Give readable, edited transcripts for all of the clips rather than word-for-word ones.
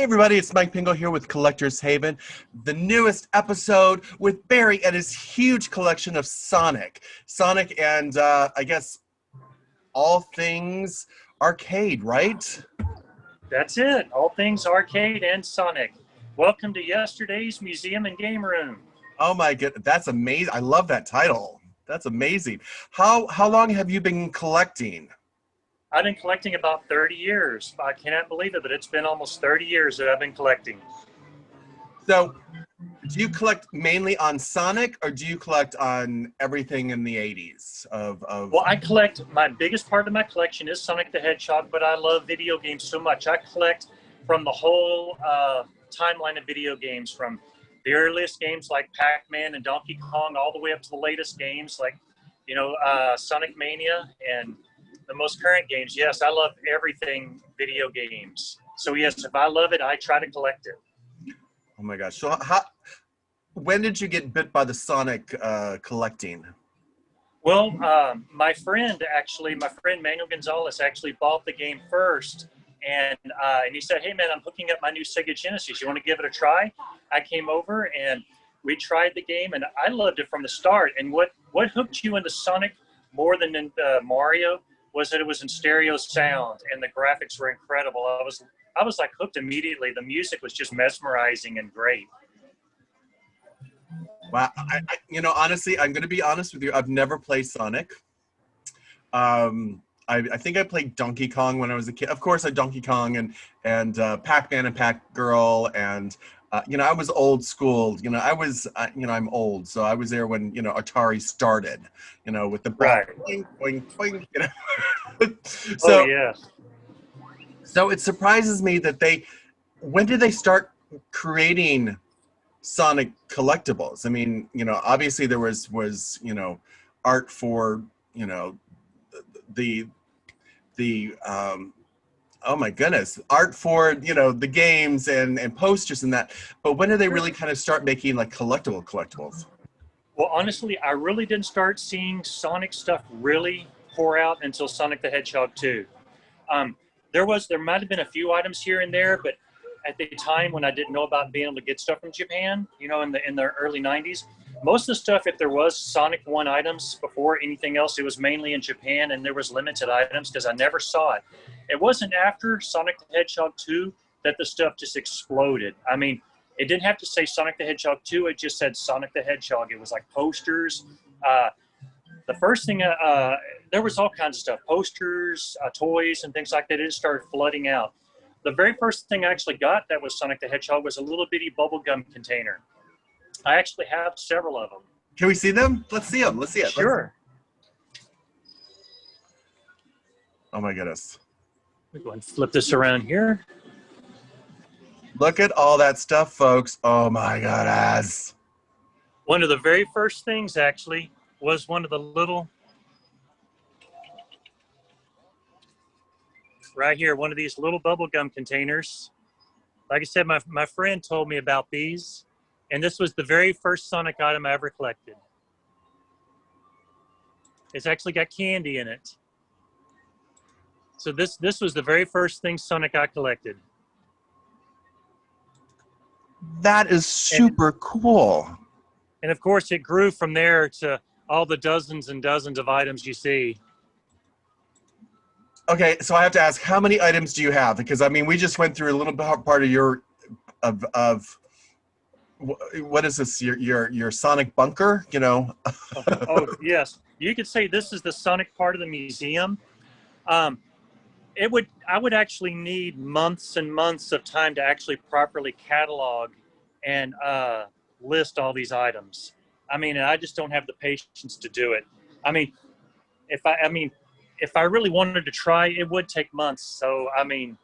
everybody, it's Mike Pingel here with Collector's Haven, the newest episode with Barry and his huge collection of Sonic and I guess all things arcade, right? That's it. All things arcade and Sonic. Welcome to yesterday's Museum and Game Room. Oh my goodness, that's amazing. I love that title. That's amazing. How long have you been collecting? I've been collecting about 30 years. I cannot believe it, but it's been almost 30 years that I've been collecting. So, do you collect mainly on Sonic, or do you collect on everything in the 80s? Well, I collect, my biggest part of my collection is Sonic the Hedgehog, but I love video games so much. I collect from the whole timeline of video games, from the earliest games like Pac-Man and Donkey Kong, all the way up to the latest games like, Sonic Mania and the most current games. Yes, I love everything video games. So yes, if I love it, I try to collect it. Oh my gosh. So when did you get bit by the Sonic collecting? Well, my friend Manuel Gonzalez actually bought the game first. And he said, hey man, I'm hooking up my new Sega Genesis. You want to give it a try? I came over and we tried the game and I loved it from the start. And what hooked you into Sonic more than in Mario was that it was in stereo sound and the graphics were incredible. I was like hooked immediately. The music was just mesmerizing and great. Wow. Honestly, I'm going to be honest with you. I've never played Sonic. I think I played Donkey Kong when I was a kid. Of course, I Donkey Kong and Pac-Man and Pac-Girl and I was old school. I'm old, so I was there when Atari started. With the right. Boing, boing, boing, So, oh yeah. So it surprises me that when did they start creating Sonic collectibles? I mean, obviously there was art for the oh my goodness, art for the games and posters and that, but when did they really kind of start making like collectibles? Well, honestly, I really didn't start seeing Sonic stuff really pour out until Sonic the Hedgehog 2. There might have been a few items here and there, but at the time when I didn't know about being able to get stuff from Japan, in the early 90s, most of the stuff, if there was Sonic 1 items before anything else, it was mainly in Japan, and there was limited items because I never saw it. It wasn't after Sonic the Hedgehog 2 that the stuff just exploded. I mean, it didn't have to say Sonic the Hedgehog 2, it just said Sonic the Hedgehog. It was like posters. The first thing, there was all kinds of stuff, posters, toys, and things like that. It just started flooding out. The very first thing I actually got that was Sonic the Hedgehog was a little bitty bubblegum container. I actually have several of them. Can we see them? Let's see them. Let's see it. Sure. Oh my goodness. Let me go and flip this around here. Look at all that stuff, folks. Oh my goodness. One of the very first things actually was one of the little, right here, one of these little bubblegum containers. Like I said, my friend told me about these. And this was the very first Sonic item I ever collected. It's actually got candy in it. So this was the very first thing Sonic I collected. That is super cool. And of course, it grew from there to all the dozens and dozens of items you see. Okay, so I have to ask, how many items do you have? Because I mean, we just went through a little part of your what is this? Your Sonic bunker? Oh yes, you could say this is the Sonic part of the museum. I would actually need months and months of time to actually properly catalog and list all these items. I mean, I just don't have the patience to do it. I mean, if I really wanted to try, it would take months. So I mean,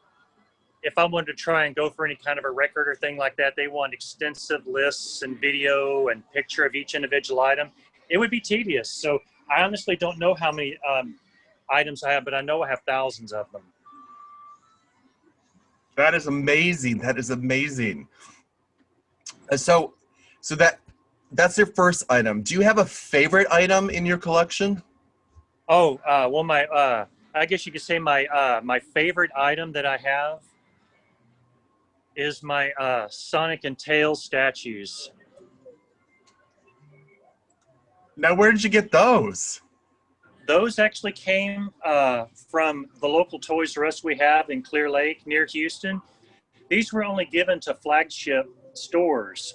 if I wanted to try and go for any kind of a record or thing like that, they want extensive lists and video and picture of each individual item. It would be tedious. So I honestly don't know how many items I have, but I know I have thousands of them. That is amazing. That is amazing. So that's your first item. Do you have a favorite item in your collection? Oh, well, I guess you could say my favorite item that I have is my Sonic and Tails statues. Now, where did you get those? Those actually came from the local Toys R Us we have in Clear Lake near Houston. These were only given to flagship stores.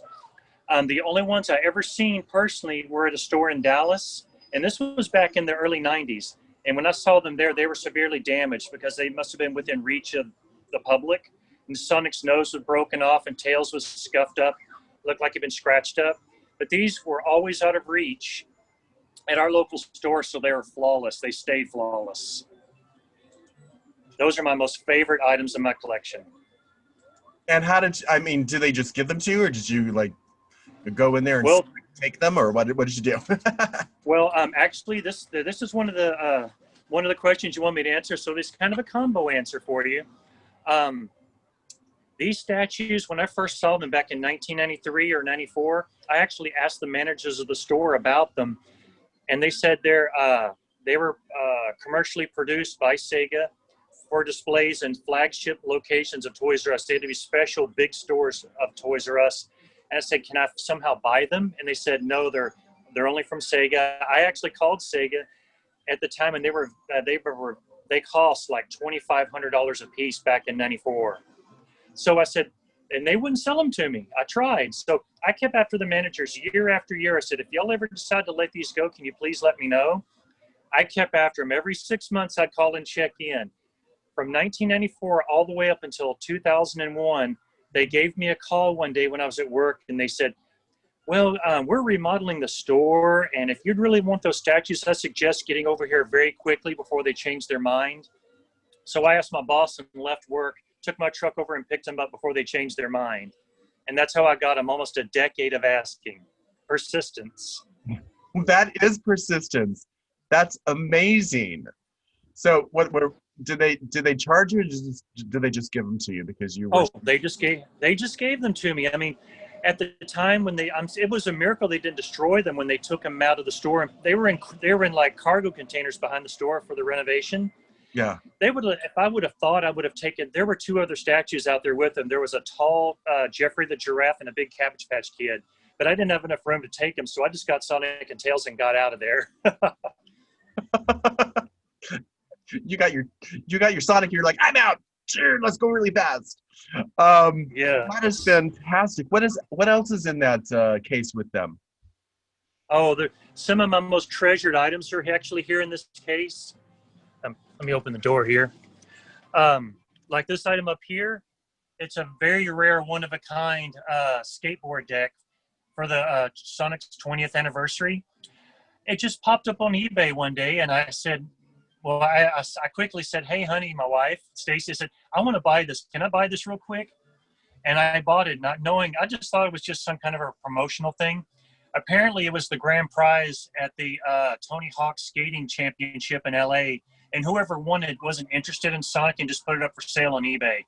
The only ones I ever seen personally were at a store in Dallas, and this was back in the early 90s. And when I saw them there, they were severely damaged because they must have been within reach of the public. And Sonic's nose was broken off and Tails was scuffed up, looked like he'd been scratched up. But these were always out of reach at our local store, so they were flawless. They stayed flawless. Those are my most favorite items in my collection. And how did I mean? Did they just give them to you, or did you like go in there and take them, or what did you do? Well, actually, this is one of the questions you want me to answer. So this is kind of a combo answer for you. These statues, when I first saw them back in 1993 or 94, I actually asked the managers of the store about them, and they said they were commercially produced by Sega for displays in flagship locations of Toys R Us. They had to be special big stores of Toys R Us. And I said, can I somehow buy them? And they said, no, they're only from Sega. I actually called Sega at the time, and they cost like $2,500 a piece back in '94. So I said, and they wouldn't sell them to me. I tried. So I kept after the managers year after year. I said, if y'all ever decide to let these go, can you please let me know? I kept after them. Every 6 months, I'd call and check in. From 1994 all the way up until 2001, they gave me a call one day when I was at work, and they said, well, we're remodeling the store, and if you'd really want those statues, I suggest getting over here very quickly before they change their mind. So I asked my boss and left work, took my truck over and picked them up before they changed their mind. And that's how I got them, almost a decade of asking. Persistence. That is persistence. That's amazing. So what did they charge you, or did they just give them to you because you were... they just gave them to me. I mean, at the time when it was a miracle they didn't destroy them when they took them out of the store. And they were in like cargo containers behind the store for the renovation. Yeah. They would, if I would have thought, I would have taken. There were two other statues out there with them. There was a tall Jeffrey the giraffe and a big Cabbage Patch Kid. But I didn't have enough room to take them, so I just got Sonic and Tails and got out of there. You got your Sonic. You're like, I'm out. Sure, let's go really fast. Yeah, that is fantastic. What else is in that case with them? Oh, some of my most treasured items are actually here in this case. Let me open the door here. Like this item up here, it's a very rare, one-of-a-kind skateboard deck for the Sonic's 20th anniversary. It just popped up on eBay one day, and I said, well, I quickly said, hey, honey, my wife, Stacy, said, I want to buy this. Can I buy this real quick? And I bought it, not knowing, I just thought it was just some kind of a promotional thing. Apparently, it was the grand prize at the Tony Hawk Skating Championship in LA, and whoever won it wasn't interested in Sonic and just put it up for sale on eBay.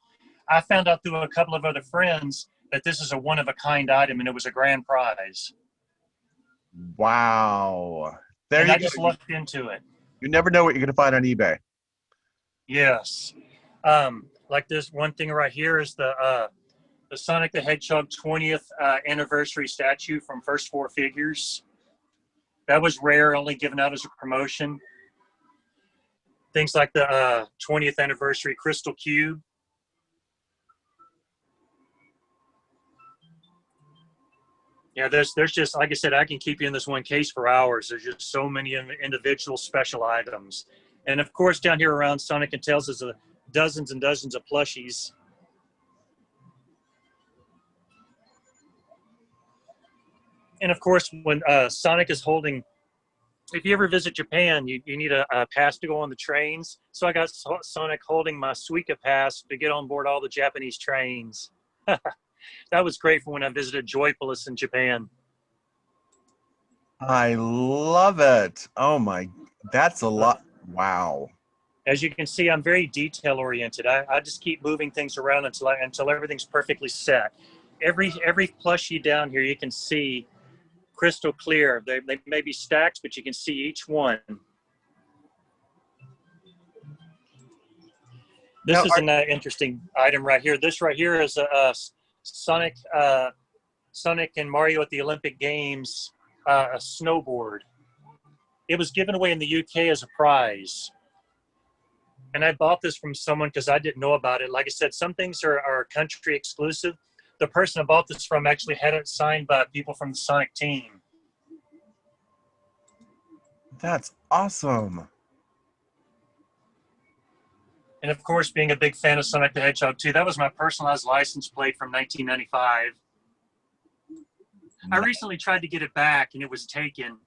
I found out through a couple of other friends that this is a one-of-a-kind item, and it was a grand prize. Wow. I just lucked into it. You never know what you're going to find on eBay. Yes. Like this one thing right here is the Sonic the Hedgehog 20th anniversary statue from First Four Figures. That was rare, only given out as a promotion. Things like the 20th anniversary Crystal Cube. Yeah, there's just, like I said, I can keep you in this one case for hours. There's just so many individual special items. And of course, down here around Sonic and Tails is dozens and dozens of plushies. And of course, when Sonic is holding, if you ever visit Japan, you need a pass to go on the trains. So I got Sonic holding my Suica pass to get on board all the Japanese trains. That was great for when I visited Joypolis in Japan. I love it. Oh my, that's a lot. Wow. As you can see, I'm very detail oriented. I just keep moving things around until everything's perfectly set. Every plushie down here, you can see crystal clear. They may be stacked, but you can see each one. This is an interesting item right here. This right here is a Sonic, Sonic and Mario at the Olympic Games, a snowboard. It was given away in the UK as a prize. And I bought this from someone because I didn't know about it. Like I said, some things are country exclusive. The person I bought this from actually had it signed by people from the Sonic team. That's awesome. And of course, being a big fan of Sonic the Hedgehog 2, that was my personalized license plate from 1995. I recently tried to get it back and it was taken.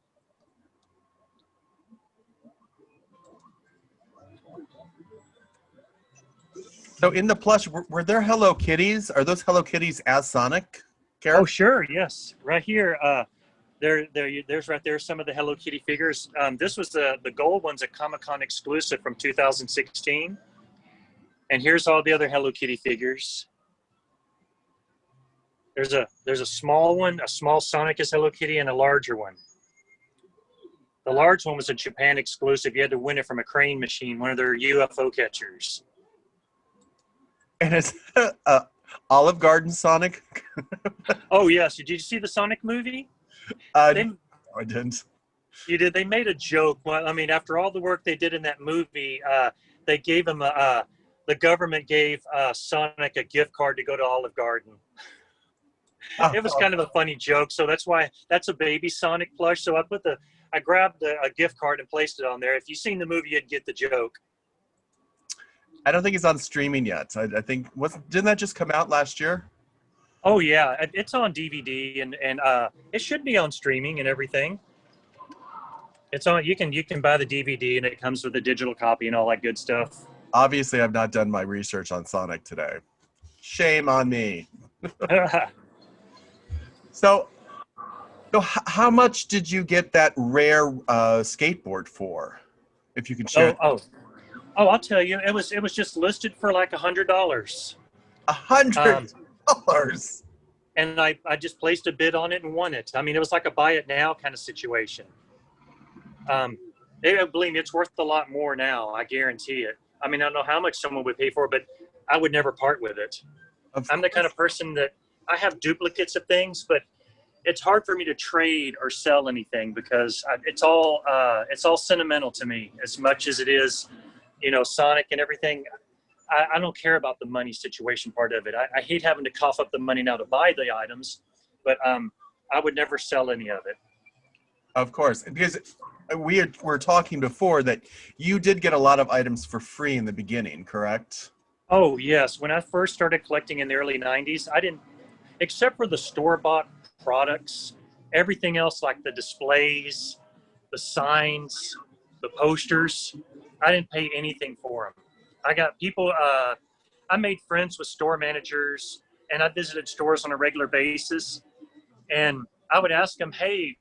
So in the plush, were there Hello Kitties? Are those Hello Kitties as Sonic characters? Oh, sure, yes. Right here, there's right there some of the Hello Kitty figures. This was the gold one's a Comic-Con exclusive from 2016. And here's all the other Hello Kitty figures. There's a small one, a small Sonic as Hello Kitty, and a larger one. The large one was a Japan exclusive. You had to win it from a crane machine, one of their UFO catchers. And it's Olive Garden Sonic. Oh yes, did you see the Sonic movie? I didn't. You did. They made a joke. Well, I mean, after all the work they did in that movie, they gave him the government gave Sonic a gift card to go to Olive Garden. It was kind of a funny joke, so that's why that's a baby Sonic plush. So I grabbed a gift card and placed it on there. If you've seen the movie, you'd get the joke. I don't think it's on streaming yet. I think didn't that just come out last year? Oh yeah, it's on DVD and it should be on streaming and everything. It's on. You can buy the DVD and it comes with a digital copy and all that good stuff. Obviously, I've not done my research on Sonic today. Shame on me. So how much did you get that rare skateboard for? If you can share. Oh, I'll tell you. It was just listed for like $100. $100. And I just placed a bid on it and won it. I mean, it was like a buy it now kind of situation. Believe me, it's worth a lot more now. I guarantee it. I mean, I don't know how much someone would pay for it, but I would never part with it. I'm the kind of person that I have duplicates of things, but it's hard for me to trade or sell anything because it's all sentimental to me as much as it is, Sonic and everything. I don't care about the money situation part of it. I hate having to cough up the money now to buy the items, but I would never sell any of it. Of course, because we were talking before that you did get a lot of items for free in the beginning, correct? Oh, yes. When I first started collecting in the early 90s, I didn't, except for the store-bought products, everything else like the displays, the signs, the posters, I didn't pay anything for them. I got people, I made friends with store managers and I visited stores on a regular basis. And I would ask them, hey,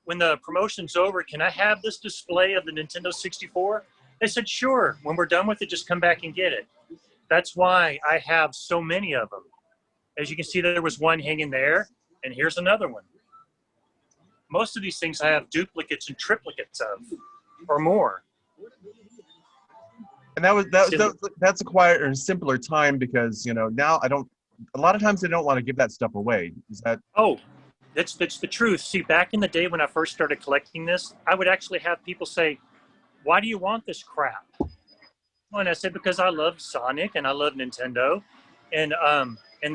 when the promotion's over, can I have this display of the Nintendo 64? They said, sure. When we're done with it, just come back and get it. That's why I have so many of them. As you can see, there was one hanging there, and here's another one. Most of these things I have duplicates and triplicates of, or more. And that's a quieter and simpler time because now a lot of times they don't want to give that stuff away. Is that? Oh, that's the truth. See, back in the day when I first started collecting this, I would actually have people say, "Why do you want this crap?" Well, and I said, "Because I love Sonic and I love Nintendo," and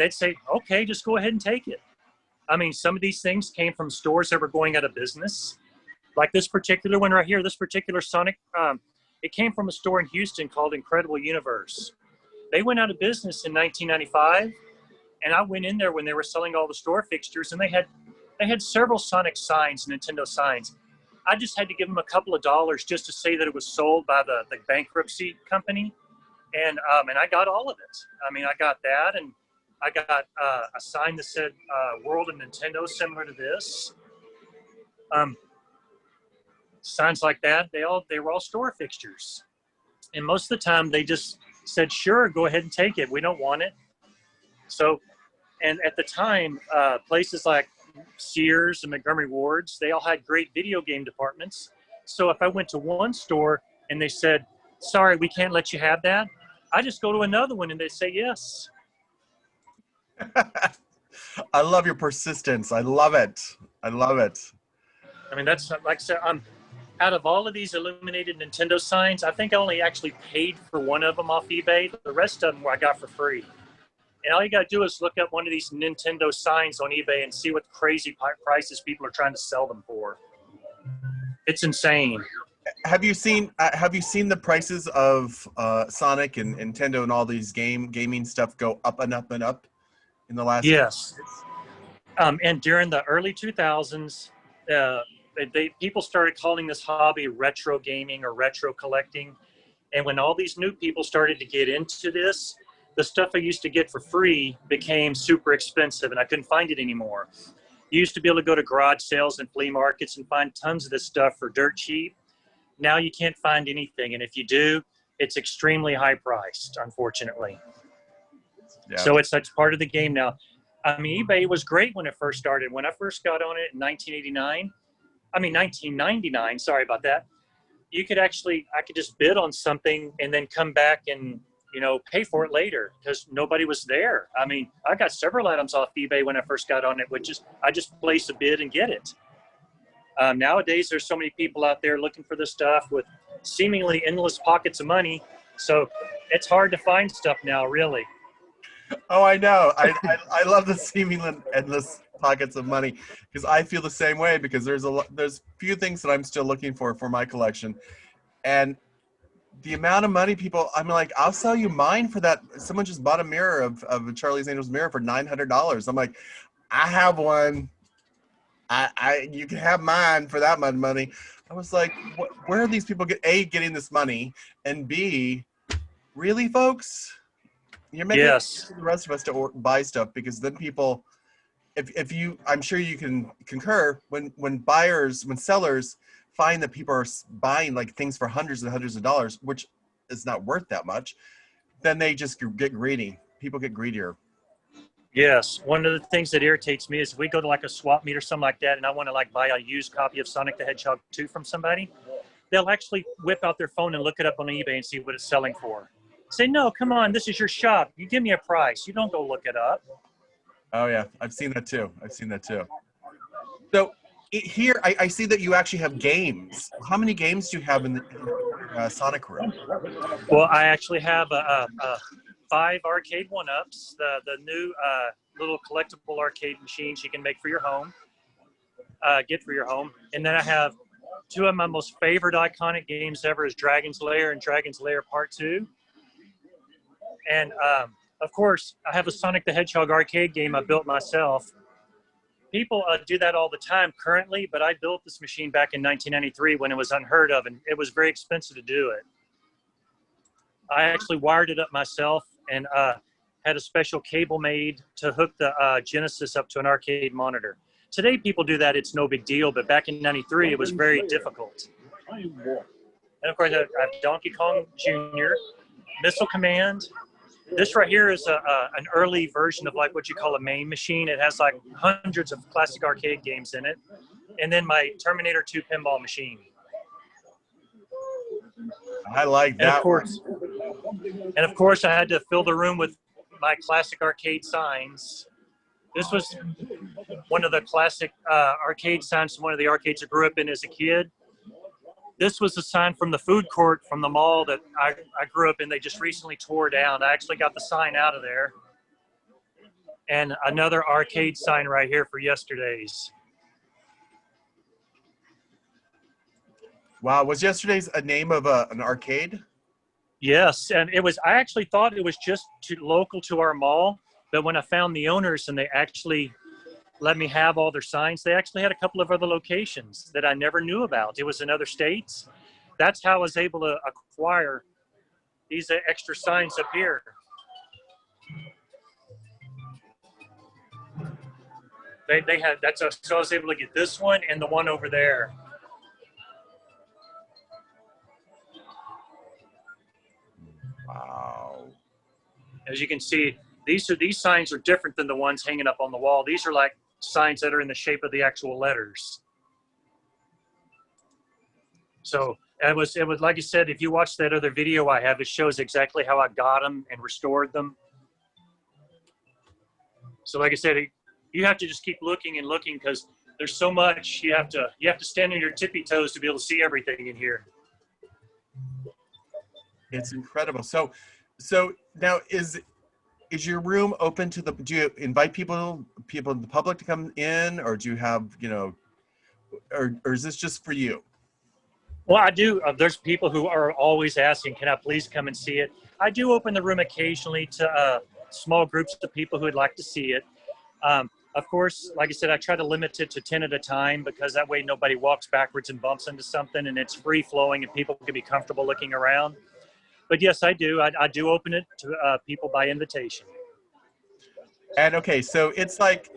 they'd say, "Okay, just go ahead and take it." I mean, some of these things came from stores that were going out of business, like this particular one right here. This particular Sonic. It came from a store in Houston called Incredible Universe. They went out of business in 1995, and I went in there when they were selling all the store fixtures, and they had several Sonic signs, Nintendo signs. I just had to give them a couple of dollars just to say that it was sold by the bankruptcy company, and I got all of it. I mean, I got that, and I got a sign that said "World of Nintendo," similar to this. Signs like that, they were all store fixtures, and most of the time they just said, sure, go ahead and take it, we don't want it. So, and at the time, places like Sears and Montgomery Ward's, they all had great video game departments. So if I went to one store and they said, sorry, we can't let you have that, I just go to another one and they say yes. I love your persistence. I love it. I love it. I mean, that's like I said, out of all of these illuminated Nintendo signs, I think I only actually paid for one of them off eBay. The rest of them I got for free. And all you got to do is look up one of these Nintendo signs on eBay and see what crazy prices people are trying to sell them for. It's insane. Have you seen the prices of Sonic and Nintendo and all these gaming stuff go up and up and up in the last? Yes. And during the early 2000s, people started calling this hobby retro gaming or retro collecting. And when all these new people started to get into this, the stuff I used to get for free became super expensive and I couldn't find it anymore. You used to be able to go to garage sales and flea markets and find tons of this stuff for dirt cheap. Now you can't find anything. And if you do, it's extremely high priced, unfortunately. Yeah. So it's such part of the game now. I mean, eBay was great when it first started. When I first got on it in 1999, sorry about that. I could just bid on something and then come back and, pay for it later because nobody was there. I mean, I got several items off eBay when I first got on it, I just place a bid and get it. Nowadays, there's so many people out there looking for this stuff with seemingly endless pockets of money. So it's hard to find stuff now, really. Oh, I know. I love the seemingly endless pockets of money because I feel the same way because there's few things that I'm still looking for my collection. And the amount of money people, I'm like, I'll sell you mine for that. Someone just bought a mirror of a Charlie's Angels mirror for $900. I'm like, I have one. You can have mine for that much money. I was like, where are these people getting this money? And B, really, folks? You're making the rest of us to buy stuff because then people, if you, I'm sure you can concur when sellers find that people are buying like things for hundreds and hundreds of dollars, which is not worth that much, then they just get greedy. People get greedier. Yes. One of the things that irritates me is if we go to like a swap meet or something like that and I want to like buy a used copy of Sonic the Hedgehog 2 from somebody, they'll actually whip out their phone and look it up on eBay and see what it's selling for. Say, no, come on, this is your shop. You give me a price. You don't go look it up. Oh, yeah. I've seen that too. So here, I see that you actually have games. How many games do you have in the Sonic room? Well, I actually have 5 arcade one-ups, the new little collectible arcade machines you can make for your home, get for your home. And then I have 2 of my most favorite iconic games ever is Dragon's Lair and Dragon's Lair Part 2. And, of course, I have a Sonic the Hedgehog arcade game I built myself. People do that all the time currently, but I built this machine back in 1993 when it was unheard of, and it was very expensive to do it. I actually wired it up myself and had a special cable made to hook the Genesis up to an arcade monitor. Today, people do that. It's no big deal, but back in 93, it was very difficult. And, of course, I have Donkey Kong Jr., Missile Command. This right here is an early version of like what you call a main machine. It has like hundreds of classic arcade games in it. And then my Terminator 2 pinball machine. I like that. And of course, I had to fill the room with my classic arcade signs. This was one of the classic arcade signs from one of the arcades I grew up in as a kid. This was a sign from the food court from the mall that I grew up in. They just recently tore down. I actually got the sign out of there. And another arcade sign right here for Yesterday's. Wow, was Yesterday's a name of an arcade? Yes, and it was. I actually thought it was just local to our mall, but when I found the owners and they actually let me have all their signs, they actually had a couple of other locations that I never knew about. It was in other states. That's how I was able to acquire these extra signs up here. They had so I was able to get this one and the one over there. Wow. As you can see, these signs are different than the ones hanging up on the wall. These are like signs that are in the shape of the actual letters. So It was like you said, if you watch that other video I have, it shows exactly how I got them and restored them. So like I said, you have to just keep looking and looking because there's so much. You have to stand on your tippy toes to be able to see everything in here. It's incredible. So now is your room open to do you invite people in the public to come in, or do you have, or is this just for you? Well, I do. There's people who are always asking, can I please come and see it? I do open the room occasionally to small groups of people who would like to see it. Of course, like I said, I try to limit it to 10 at a time because that way nobody walks backwards and bumps into something, and it's free flowing and people can be comfortable looking around. But yes, I do. I do open it to people by invitation. And okay, so it's like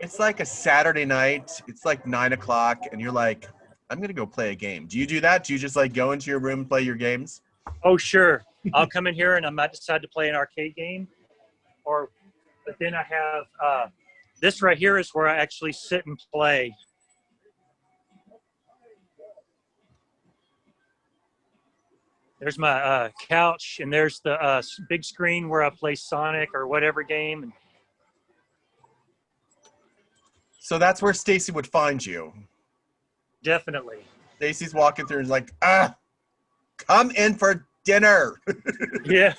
a Saturday night. It's like 9 o'clock, and you're like, I'm gonna go play a game. Do you do that? Do you just like go into your room and play your games? Oh, sure. I'll come in here and I might decide to play an arcade game, but then I have this right here is where I actually sit and play. There's my couch, and there's the big screen where I play Sonic or whatever game. So that's where Stacy would find you. Definitely. Stacy's walking through and is like, come in for dinner. Yeah.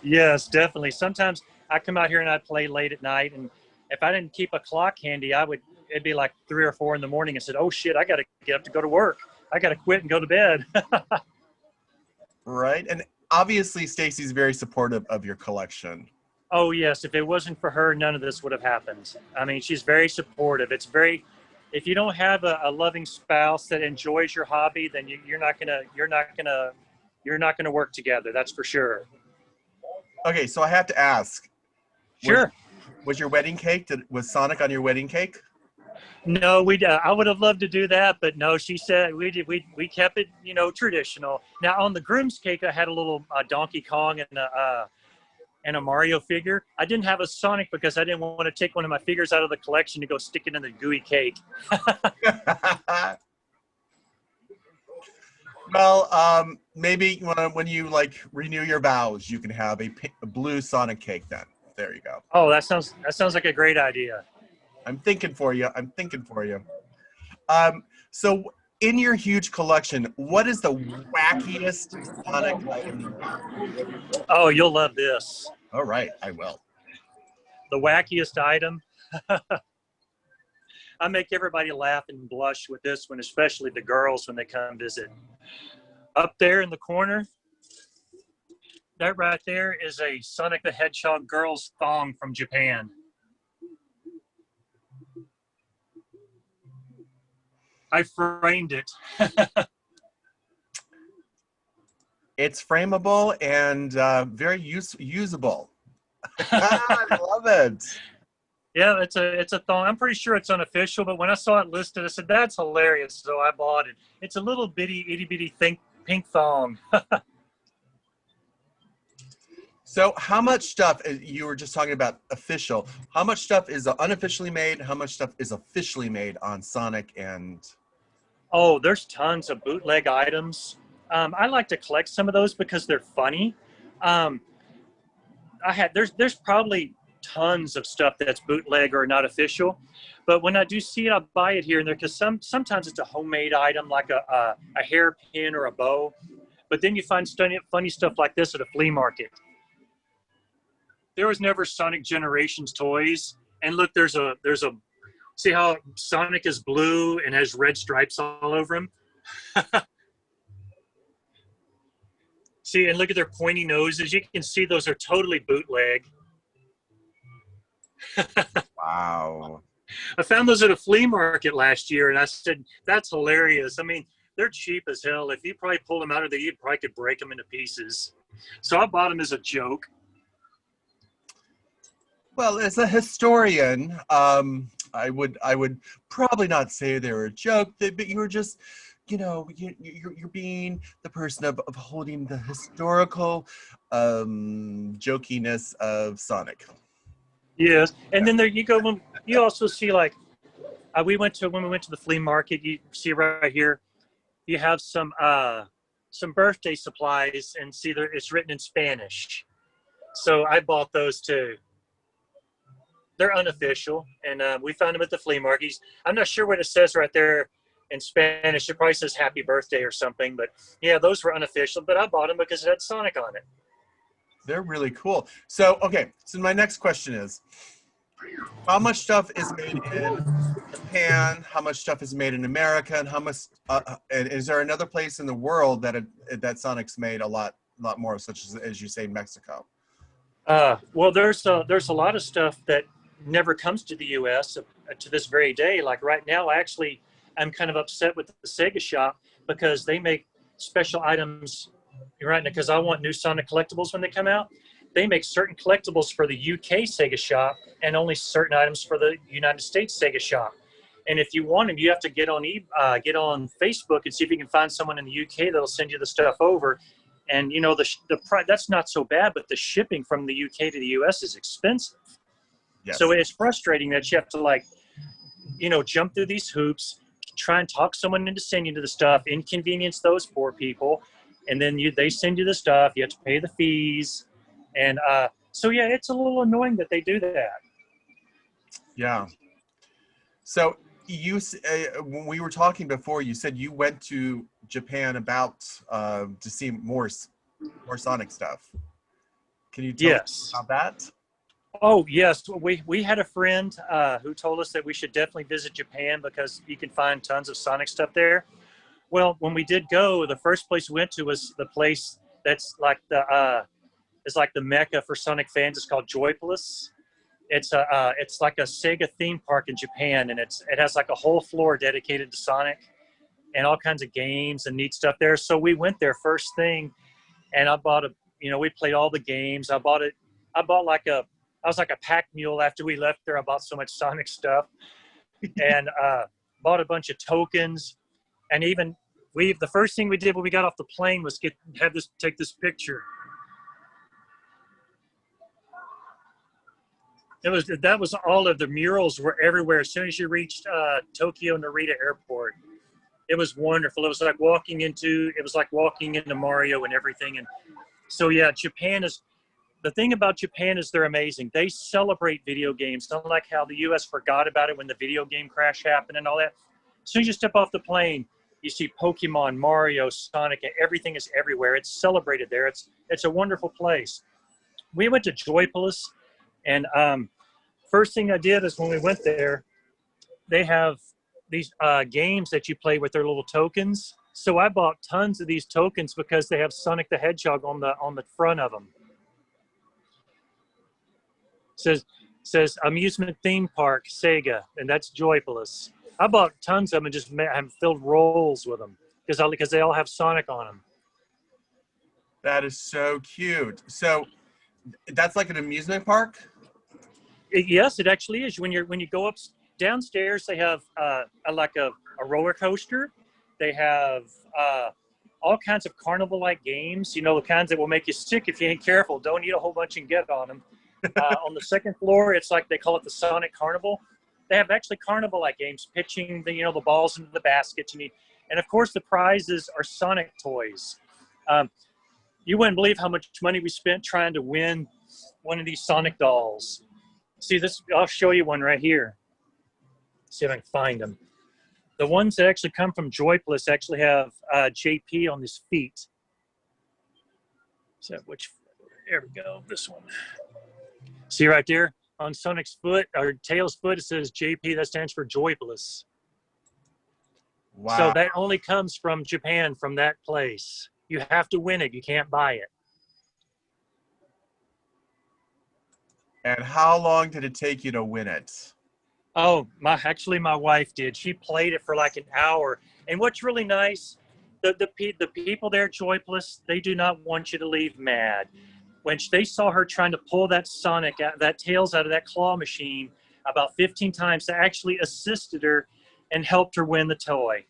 Yes, definitely. Sometimes I come out here and I play late at night, and if I didn't keep a clock handy, it'd be like 3 or 4 in the morning and said, oh shit, I got to get up to go to work. I got to quit and go to bed. Right. And obviously Stacy's very supportive of your collection. Oh yes. If it wasn't for her, none of this would have happened. I mean, she's very supportive. If you don't have a loving spouse that enjoys your hobby, then you're not gonna work together. That's for sure. Okay, so I have to ask. Sure. Was your wedding cake? Was Sonic on your wedding cake? No, I would have loved to do that, but no. She said we kept it, traditional. Now on the groom's cake, I had a little Donkey Kong and a Mario figure. I didn't have a Sonic because I didn't want to take one of my figures out of the collection to go stick it in the gooey cake. Well, maybe when you like renew your vows, you can have a blue Sonic cake then. There you go. Oh, that sounds like a great idea. I'm thinking for you. So in your huge collection, what is the wackiest Sonic item? Oh, you'll love this. All right, I will. The wackiest item. I make everybody laugh and blush with this one, especially the girls when they come visit. Up there in the corner, that right there is a Sonic the Hedgehog girl's thong from Japan. I framed it. It's frameable and very usable. I love it. Yeah, it's a thong. I'm pretty sure it's unofficial, but when I saw it listed, I said, that's hilarious, so I bought it. It's a little bitty, itty-bitty pink thong. So how much stuff, you were just talking about official, how much stuff is unofficially made? How much stuff is officially made on Sonic and... Oh, there's tons of bootleg items. I like to collect some of those because they're funny. There's probably tons of stuff that's bootleg or not official, but when I do see it, I buy it here and there because sometimes it's a homemade item like a hairpin or a bow, but then you find funny stuff like this at a flea market. There was never Sonic Generations toys, and look, there's a see how Sonic is blue and has red stripes all over him. See, and look at their pointy noses. You can see those are totally bootleg. Wow. I found those at a flea market last year, and I said, that's hilarious. I mean, they're cheap as hell. If you probably pulled them out of there, you probably could break them into pieces. So I bought them as a joke. Well, as a historian, I would probably not say they were a joke, but you were just, you're being the person of holding the historical jokiness of Sonic. Yes, and then there you go. You also see like when we went to the flea market. You see right here, you have some some birthday supplies and see that it's written in Spanish. So I bought those too. They're unofficial, and we found them at the flea market. I'm not sure what it says right there in Spanish. It probably says happy birthday or something, but yeah, those were unofficial, but I bought them because it had Sonic on it. They're really cool. So, okay, so my next question is, how much stuff is made in Japan? How much stuff is made in America? And how much, and is there another place in the world that Sonic's made a lot more, such as you say, Mexico? Well, there's a lot of stuff that never comes to the U.S. To this very day. Like right now, I'm kind of upset with the Sega shop because they make special items right now because I want new Sonic collectibles when they come out. They make certain collectibles for the UK Sega shop and only certain items for the United States Sega shop. And if you want them, you have to get on Facebook and see if you can find someone in the UK that'll send you the stuff over. And you know the price, that's not so bad, but the shipping from the UK to the US is expensive. Yes. So it's frustrating that you have to jump through these hoops, try and talk someone into sending you the stuff, inconvenience those poor people, and then they send you the stuff. You have to pay the fees, and so yeah, it's a little annoying that they do that. Yeah. So when we were talking before, you said you went to Japan to see more Sonic stuff. Can you tell us about that? Oh yes, we had a friend who told us that we should definitely visit Japan because you can find tons of Sonic stuff there. Well, when we did go, the first place we went to was the place that's like the Mecca for Sonic fans. It's called Joypolis. It's like a Sega theme park in Japan, and it has like a whole floor dedicated to Sonic and all kinds of games and neat stuff there. So we went there first thing, and I bought we played all the games. I was like a pack mule after we left there. I bought so much Sonic stuff and bought a bunch of tokens. And even the first thing we did when we got off the plane was take this picture. That was all of the murals were everywhere. As soon as you reached Tokyo Narita Airport, it was wonderful. It was like walking into Mario and everything. And so yeah, the thing about Japan is they're amazing. They celebrate video games, unlike how the U.S. forgot about it when the video game crash happened and all that. As soon as you step off the plane, you see Pokemon, Mario, Sonic, and everything is everywhere. It's celebrated there. It's a wonderful place. We went to Joypolis, and first thing I did is when we went there, they have these games that you play with their little tokens. So I bought tons of these tokens because they have Sonic the Hedgehog on the front of them. Says amusement theme park Sega, and that's Joypolis. I bought tons of them and just have filled rolls with them because they all have Sonic on them. That is so cute. So that's like an amusement park? Yes, it actually is. When you go downstairs, they have like a roller coaster. They have all kinds of carnival-like games. You know, the kinds that will make you sick if you ain't careful. Don't eat a whole bunch and get on them. On the second floor, it's like they call it the Sonic Carnival. They have actually carnival-like games, pitching the balls into the baskets you need, and of course the prizes are Sonic toys. You wouldn't believe how much money we spent trying to win one of these Sonic dolls. See this? I'll show you one right here. See if I can find them. The ones that actually come from Joypolis actually have JP on his feet. So there we go. This one. See right there on Sonic's foot or Tails' foot, it says JP. That stands for Joypolis. Wow. So that only comes from Japan, from that place. You have to win it. You can't buy it. And how long did it take you to win it? Oh, my wife did. She played it for like an hour. And what's really nice, the people there at Joypolis, they do not want you to leave mad. When they saw her trying to pull that Tails out of that claw machine about 15 times, they actually assisted her and helped her win the toy.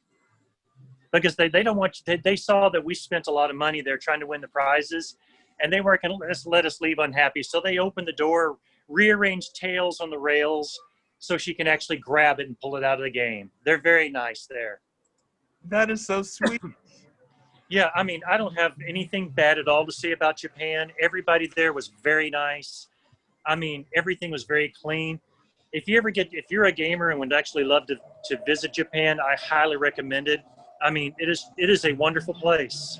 Because they don't want you, they saw that we spent a lot of money there trying to win the prizes, and they weren't going to let us leave unhappy. So they opened the door, rearranged Tails on the rails so she can actually grab it and pull it out of the game. They're very nice there. That is so sweet. Yeah, I mean, I don't have anything bad at all to say about Japan. Everybody there was very nice. I mean, everything was very clean. If you're a gamer and would actually love to visit Japan, I highly recommend it. I mean, it is a wonderful place.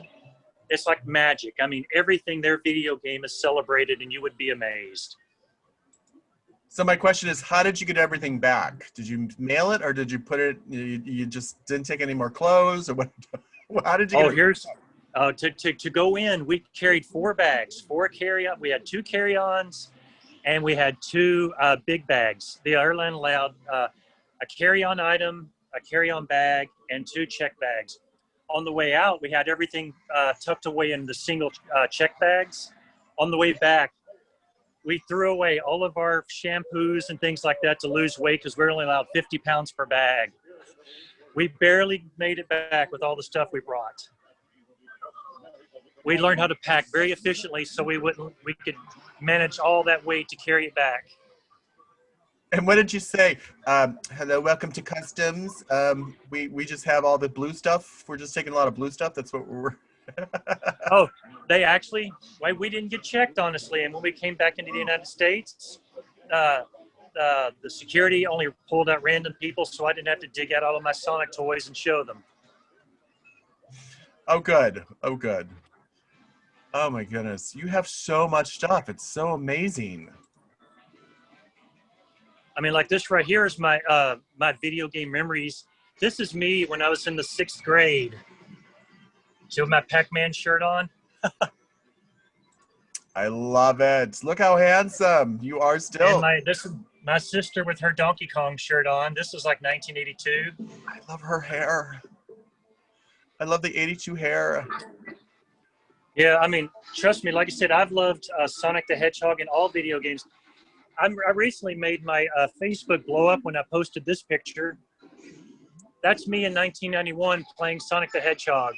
It's like magic. I mean, everything their video game is celebrated, and you would be amazed. So my question is, how did you get everything back? Did you mail it, or did you put it? You just didn't take any more clothes, or what? How did you get Oh, it? here's to go in. We carried 4 bags, 4 carry-on. We had 2 carry-ons, and we had 2 big bags. The airline allowed a carry-on item, a carry-on bag, and 2 check bags. On the way out, we had everything tucked away in the single check bags. On the way back, we threw away all of our shampoos and things like that to lose weight because we're only allowed 50 pounds per bag. We barely made it back with all the stuff we brought. We learned how to pack very efficiently so we could manage all that weight to carry it back. And what did you say? Hello, welcome to customs. We just have all the blue stuff. We're just taking a lot of blue stuff. That's what we're. Oh, they actually, we didn't get checked, honestly. And when we came back into the United States, the security only pulled out random people, so I didn't have to dig out all of my Sonic toys and show them. Oh, good. Oh, good. Oh, my goodness. You have so much stuff. It's so amazing. I mean, like this right here is my my video game memories. This is me when I was in the 6th grade. See with my Pac-Man shirt on? I love it. Look how handsome you are still. And this is my sister with her Donkey Kong shirt on. This was like 1982. I love her hair. I love the 82 hair. Yeah, I mean, trust me, like I said, I've loved Sonic the Hedgehog in all video games. I recently made my Facebook blow up when I posted this picture. That's me in 1991 playing Sonic the Hedgehog.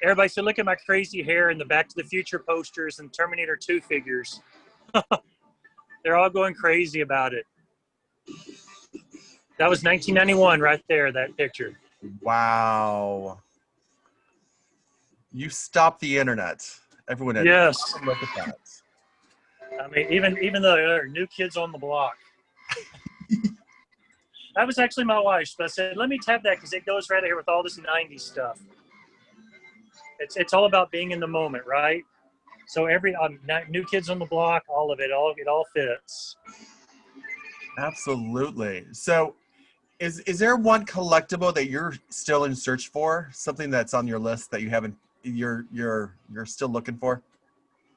Everybody said, look at my crazy hair and the Back to the Future posters and Terminator 2 figures. They're all going crazy about it. That was 1991 right there, that picture. Wow. You stopped the internet. Everyone had Yes. to look at that. I mean, even though there are new kids on the block. That was actually my wife's, but I said, let me tap that because it goes right here with all this 90s stuff. It's all about being in the moment, right? So every new kids on the block, all of it, it all fits. Absolutely. So is there one collectible that you're still in search for? Something that's on your list that you haven't you're still looking for?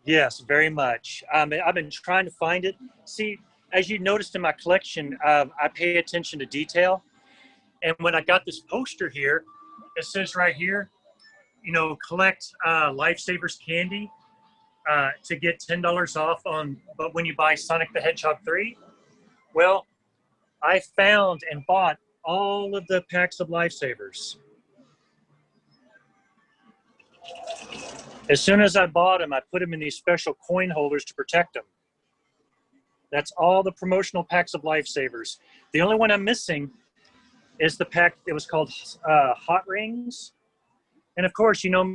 Yes, very much. I've been trying to find it. See, as you noticed in my collection, I pay attention to detail. And when I got this poster here, it says right here, you know, collect Lifesavers candy to get $10 off but when you buy Sonic the Hedgehog 3. Well, I found and bought all of the packs of Lifesavers. As soon as I bought them, I put them in these special coin holders to protect them. That's all the promotional packs of Lifesavers. The only one I'm missing is the pack. It was called Hot Rings. And of course, you know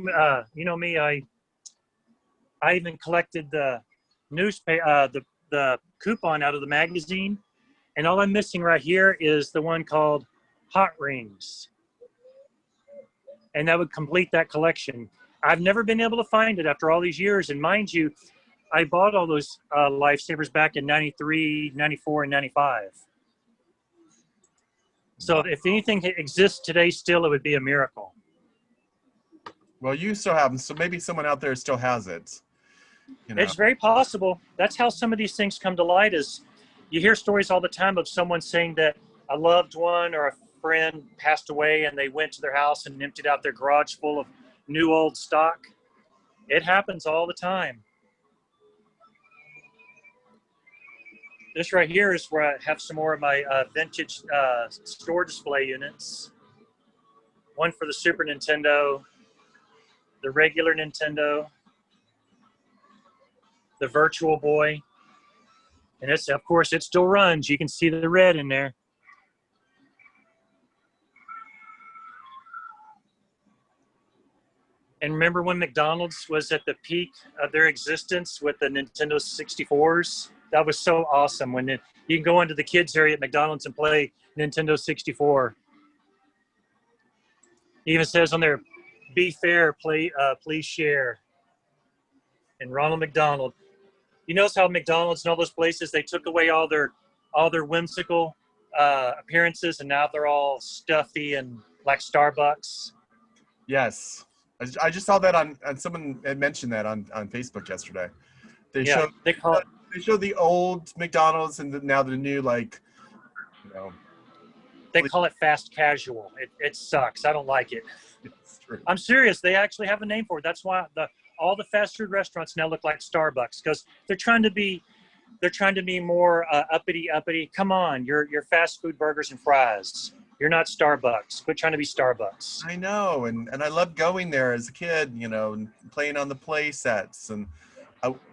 me. I even collected the newspaper, the coupon out of the magazine, and all I'm missing right here is the one called Hot Rings, and that would complete that collection. I've never been able to find it after all these years, and mind you, I bought all those Lifesavers back in 93, 94, and 95. So if anything exists today still, it would be a miracle. Well, you still have them, so maybe someone out there still has it. You know. It's very possible. That's how some of these things come to light. Is you hear stories all the time of someone saying that a loved one or a friend passed away and they went to their house and emptied out their garage full of new old stock. It happens all the time. This right here is where I have some more of my vintage store display units. One for the Super Nintendo, the regular Nintendo, the Virtual Boy, and it's, of course, it still runs. You can see the red in there. And remember when McDonald's was at the peak of their existence with the Nintendo 64s? That was so awesome when you can go into the kids area at McDonald's and play Nintendo 64. It even says on there, be fair, please share. And Ronald McDonald. You notice how McDonald's and all those places, they took away all their whimsical appearances, and now they're all stuffy and like Starbucks. Yes. I just saw that on someone had mentioned that on Facebook yesterday. They showed the old McDonald's and now the new, like, you know. They call it fast casual. It sucks. I don't like it. It's true. I'm serious. They actually have a name for it. That's why all the fast food restaurants now look like Starbucks, because they're trying to be more uppity. Come on, you're fast food burgers and fries. You're not Starbucks. Quit trying to be Starbucks. I know, and I loved going there as a kid, you know, and playing on the play sets. And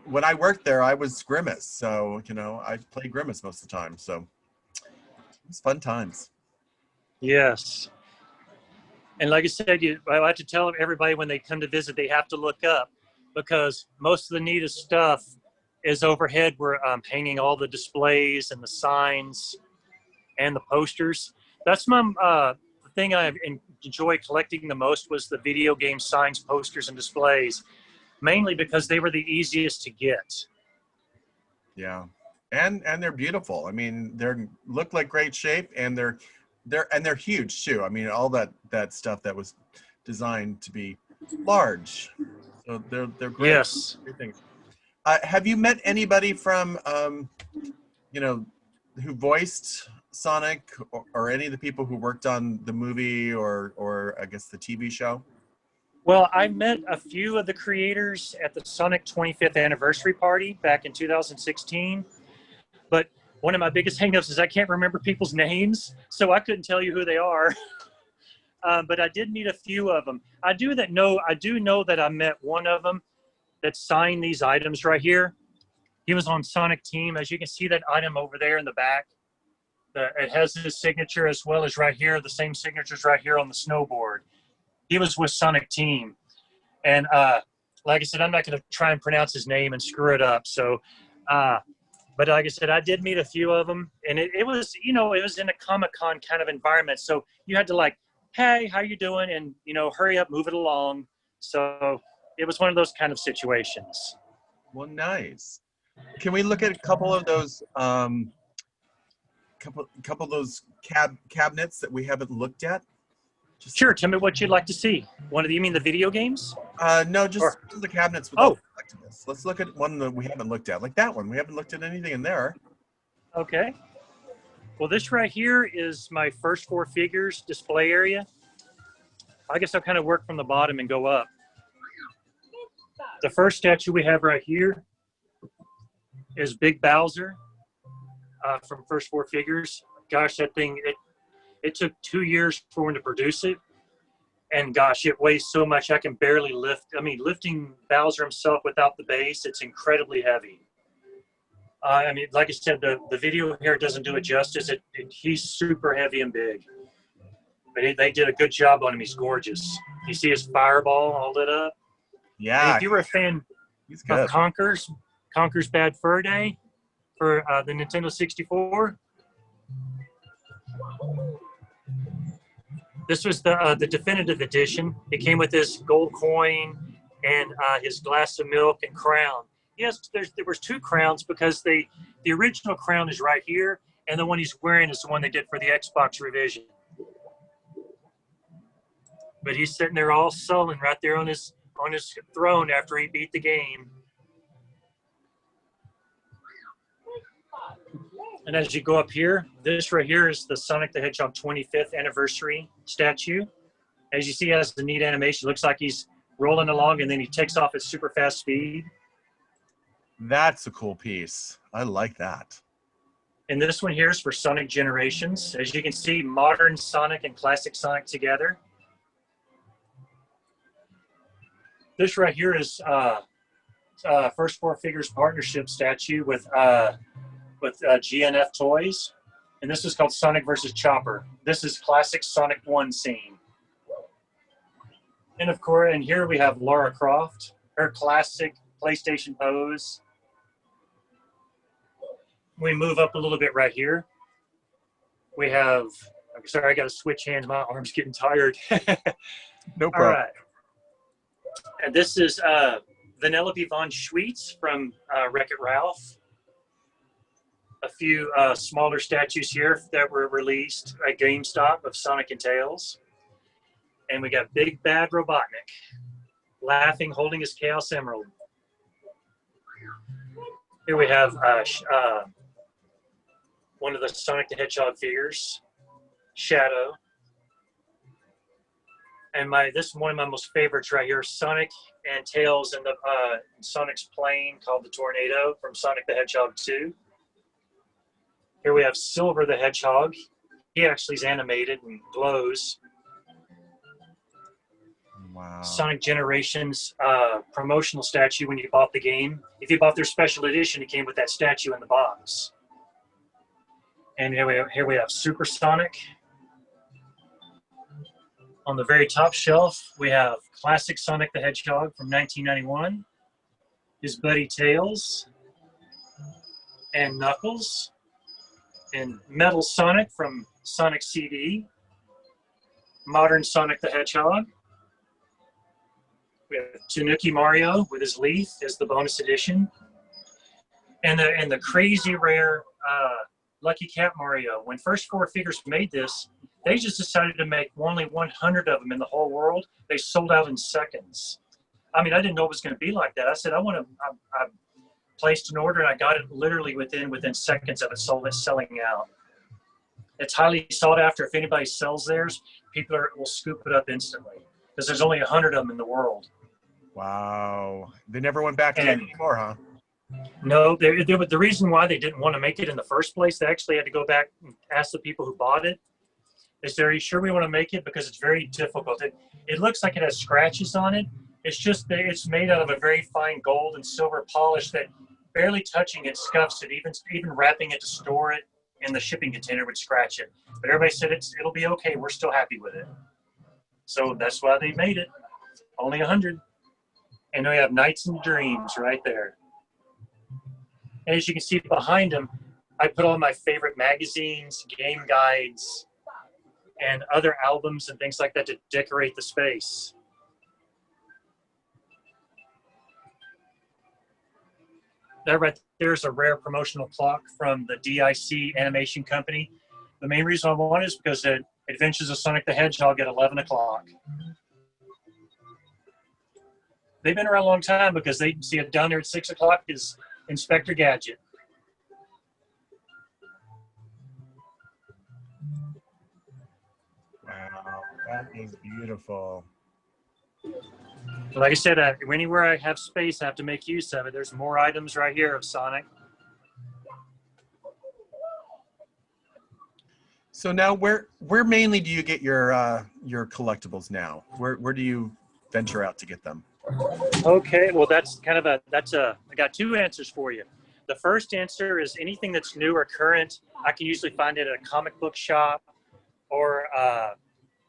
when I worked there, I was Grimace, so, you know, I played Grimace most of the time. So it was fun times. Yes. And like I said, I like to tell everybody when they come to visit, they have to look up, because most of the neatest stuff is overhead. We're hanging all the displays and the signs and the posters. That's my thing I enjoy collecting the most, was the video game signs, posters, and displays, mainly because they were the easiest to get. Yeah, and they're beautiful. I mean, they look like great shape, and they're huge too. I mean, all that stuff that was designed to be large, so they're great. Yes. Great things. Have you met anybody from you know, who voiced Sonic, or any of the people who worked on the movie or I guess the TV show? Well, I met a few of the creators at the Sonic 25th anniversary party back in 2016, but one of my biggest hangups is I can't remember people's names, so I couldn't tell you who they are. But I did meet a few of them. I do know that I met one of them that signed these items right here. He was on Sonic Team. As you can see, that item over there in the back, it has his signature, as well as right here, the same signatures right here on the snowboard. He was with Sonic Team. And like I said, I'm not going to try and pronounce his name and screw it up. So, but like I said, I did meet a few of them, and it was, you know, it was in a Comic-Con kind of environment. So you had to, like, hey, how you doing? And, you know, hurry up, move it along. So it was one of those kind of situations. Well, nice. Can we look at a couple of those couple of those cabinets that we haven't looked at? Sure. Tell me what you'd like to see. You mean the video games? No, just the cabinets with all the collectibles. Let's look at one that we haven't looked at, like that one. We haven't looked at anything in there. Okay. Well, this right here is my first four figures display area. I guess I'll kind of work from the bottom and go up. The first statue we have right here is Big Bowser from first four figures. Gosh, that thing, it took 2 years for him to produce it. And gosh, it weighs so much I can barely lift. I mean, lifting Bowser himself without the base, it's incredibly heavy. I mean, like I said, the video here doesn't do it justice. He's super heavy and big. But they did a good job on him. He's gorgeous. You see his fireball all lit up? Yeah. And if you were a fan of Conker's Bad Fur Day for the Nintendo 64, this was the definitive edition. It came with this gold coin and his glass of milk and crown. Yes, there was two crowns, because the original crown is right here, and the one he's wearing is the one they did for the Xbox revision. But he's sitting there all sullen right there on his throne after he beat the game. And as you go up here, this right here is the Sonic the Hedgehog 25th anniversary statue. As you see, it has the neat animation. It looks like he's rolling along, and then he takes off at super fast speed. That's a cool piece. I like that. And this one here is for Sonic Generations. As you can see, modern Sonic and classic Sonic together. This right here is First Four Figures partnership statue with GNF Toys. And this is called Sonic versus Chopper. This is classic Sonic 1 scene. And of course, and here we have Lara Croft, her classic PlayStation pose. We move up a little bit right here. We have, I'm sorry, I got to switch hands. My arm's getting tired. No problem. All right. And this is Vanellope von Schweetz from Wreck-It Ralph. A few smaller statues here that were released at GameStop of Sonic and Tails. And we got Big Bad Robotnik laughing, holding his Chaos Emerald. Here we have one of the Sonic the Hedgehog figures, Shadow. And this is one of my most favorites right here, Sonic and Tails in the Sonic's plane called the Tornado from Sonic the Hedgehog 2. Here we have Silver the Hedgehog. He actually is animated and glows. Wow. Sonic Generations promotional statue when you bought the game. If you bought their special edition, it came with that statue in the box. And here we have Super Sonic. On the very top shelf, we have classic Sonic the Hedgehog from 1991, his buddy Tails, and Knuckles, and Metal Sonic from Sonic CD, modern Sonic the Hedgehog. We have Tanuki Mario with his leaf as the bonus edition, and the crazy rare Lucky Cat Mario. When First Four Figures made this, they just decided to make only 100 of them in the whole world. They sold out in seconds. I mean, I didn't know it was going to be like that. I said, I placed an order, and I got it literally within seconds of it selling out. It's highly sought after. If anybody sells theirs, people will scoop it up instantly because there's only 100 of them in the world. Wow. They never went back to that anymore, huh? No, the reason why they didn't want to make it in the first place, they actually had to go back and ask the people who bought it. They said, are you sure we want to make it? Because it's very difficult. It looks like it has scratches on it. It's just that it's made out of a very fine gold and silver polish that barely touching it scuffs it. Even wrapping it to store it in the shipping container would scratch it. But everybody said it'll be okay. We're still happy with it. So that's why they made it. Only 100. And we have Nights and Dreams right there. And as you can see behind them, I put all my favorite magazines, game guides, and other albums and things like that to decorate the space. That right there is a rare promotional clock from the DIC animation company. The main reason I want it is because it Adventures of Sonic the Hedgehog at 11 o'clock. They've been around a long time because they see it down there at 6 o'clock is Inspector Gadget. Wow, that is beautiful. Like I said, anywhere I have space, I have to make use of it. There's more items right here of Sonic. So now, where mainly do you get your collectibles now? Where do you venture out to get them? Okay, well I got two answers for you. The first answer is anything that's new or current. I can usually find it at a comic book shop or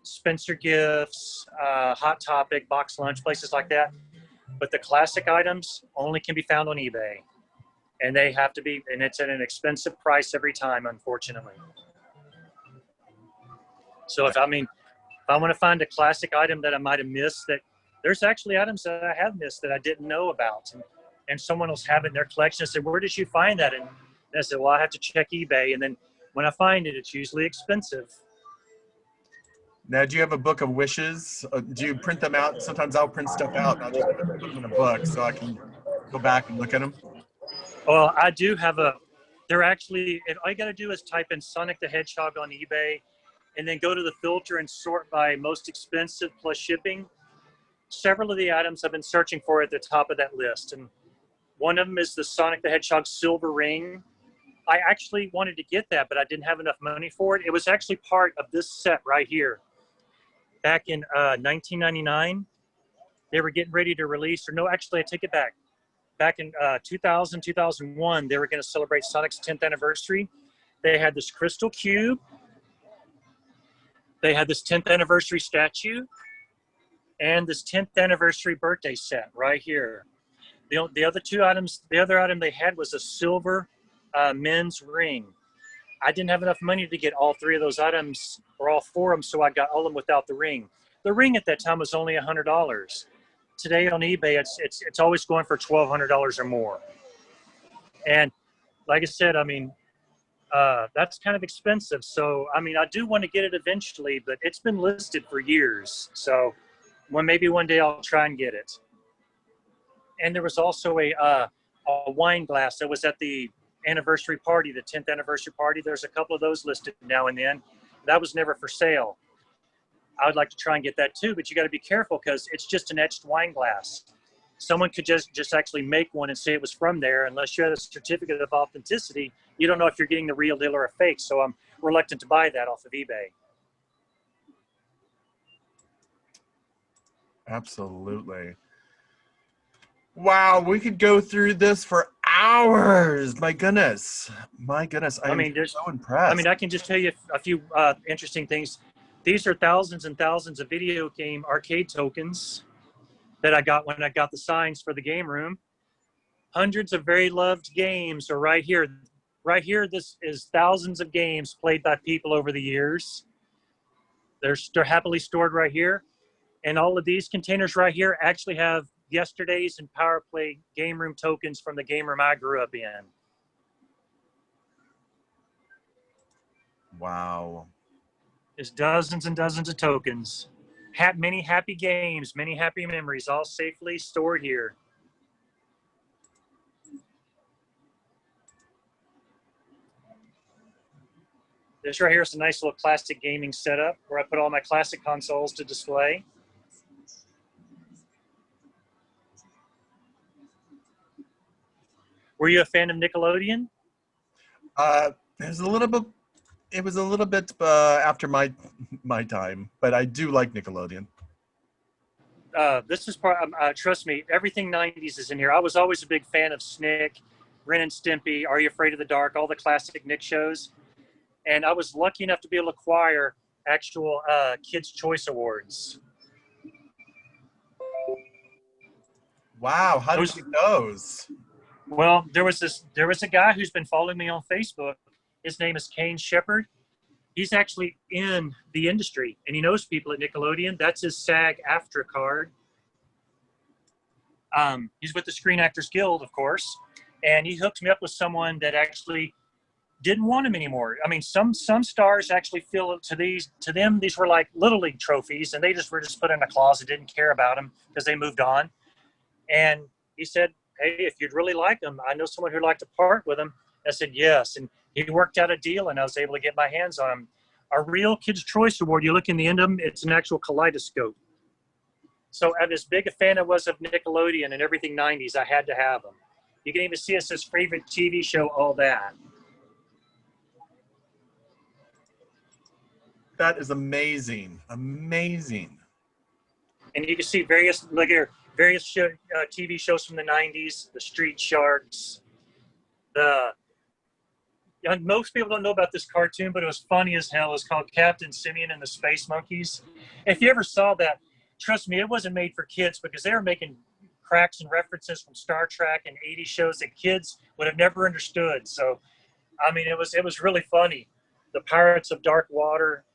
Spencer Gifts, Hot Topic, Box Lunch, places like that. But the classic items only can be found on eBay, and they have to be, and it's at an expensive price every time, unfortunately. So if I want to find a classic item that I might have missed, that there's actually items that I have missed that I didn't know about, and someone else have it in their collection. I said, where did you find that? And I said, well, I have to check eBay, and then when I find it, it's usually expensive. Now, do you have a book of wishes? Do you print them out? Sometimes I'll print stuff out and I'll just put them in a book so I can go back and look at them. Well, I do have all you got to do is type in Sonic the Hedgehog on eBay and then go to the filter and sort by most expensive plus shipping. Several of the items I've been searching for at the top of that list. And one of them is the Sonic the Hedgehog silver ring. I actually wanted to get that, but I didn't have enough money for it. It was actually part of this set right here. Back in 1999, they were getting ready to release, or no, actually, I take it back. Back in 2000, 2001, they were going to celebrate Sonic's 10th anniversary. They had this crystal cube. They had this 10th anniversary statue. and this 10th anniversary birthday set right here. The other two items, the other item they had was a silver men's ring. I didn't have enough money to get all three of those items or all four of them, so I got all of them without the ring. The ring at that time was only $100. Today on eBay, it's always going for $1,200 or more. And like I said, I mean, that's kind of expensive. So, I mean, I do want to get it eventually, but it's been listed for years. So, maybe one day I'll try and get it. And there was also a wine glass that was at the anniversary party, the 10th anniversary party. There's a couple of those listed now and then. That was never for sale. I would like to try and get that too, but you got to be careful because it's just an etched wine glass. Someone could just actually make one and say it was from there. Unless you had a certificate of authenticity, you don't know if you're getting the real deal or a fake. So I'm reluctant to buy that off of eBay. Absolutely. Wow, we could go through this for hours. My goodness. I mean, so impressed. I mean, I can just tell you a few interesting things. These are thousands and thousands of video game arcade tokens that I got when I got the signs for the game room. Hundreds of very loved games are right here. Right here, this is thousands of games played by people over the years. They're happily stored right here. And all of these containers right here actually have yesterday's and Power Play game room tokens from the game room I grew up in. Wow. There's dozens and dozens of tokens. Many happy games, many happy memories, all safely stored here. This right here is a nice little classic gaming setup where I put all my classic consoles to display. Were you a fan of Nickelodeon? It was a little bit after my time, but I do like Nickelodeon. This is trust me, everything 90s is in here. I was always a big fan of Snick, Ren and Stimpy, Are You Afraid of the Dark, all the classic Nick shows. And I was lucky enough to be able to acquire actual Kids' Choice Awards. Wow, how did you get those? Well, there was a guy who's been following me on Facebook. His name is Kane Shepard. He's actually in the industry, and he knows people at Nickelodeon. That's his SAG-AFTRA card. He's with the Screen Actors Guild, of course, and he hooked me up with someone that actually didn't want him anymore. I mean, some stars actually feel to them these were like Little League trophies, and they were just put in a closet, didn't care about them because they moved on. And he said, "Hey, if you'd really like them, I know someone who'd like to part with them." I said, "Yes." And he worked out a deal, and I was able to get my hands on them. A real Kids' Choice Award, you look in the end of them, it's an actual kaleidoscope. So as big a fan I was of Nickelodeon and everything 90s, I had to have them. You can even see us his favorite TV show, All That. That is amazing. Amazing. And you can see various TV shows from the 90s, the Street Sharks, most people don't know about this cartoon, but it was funny as hell. It's called Captain Simeon and the Space Monkeys. If you ever saw that, trust me, it wasn't made for kids because they were making cracks and references from Star Trek and 80s shows that kids would have never understood. So, I mean, it was really funny. The Pirates of Dark Water.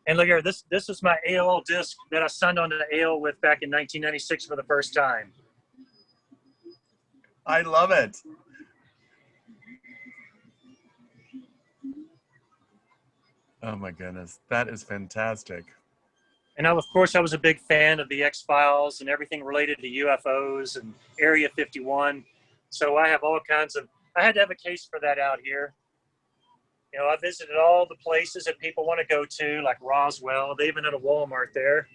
And look here, this is my AOL disc that I signed on to the AOL with back in 1996 for the first time. I love it. Oh my goodness, that is fantastic. And of course, I was a big fan of the X-Files and everything related to UFOs and Area 51. So I have all kinds of, I had to have a case for that out here. You know, I visited all the places that people want to go to, like Roswell. They even had a Walmart there.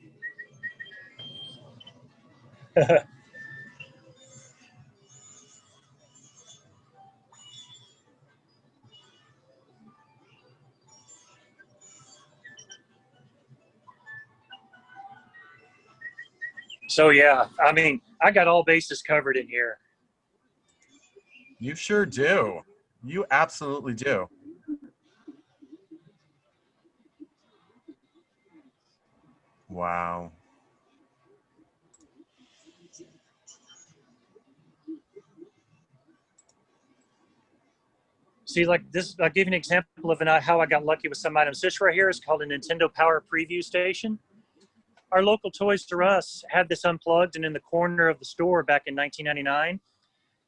So, yeah, I mean, I got all bases covered in here. You sure do. You absolutely do. Wow. See, like this, I'll give you an example of how I got lucky with some items. This right here is called a Nintendo Power Preview Station. Our local Toys R Us had this unplugged, and in the corner of the store back in 1999,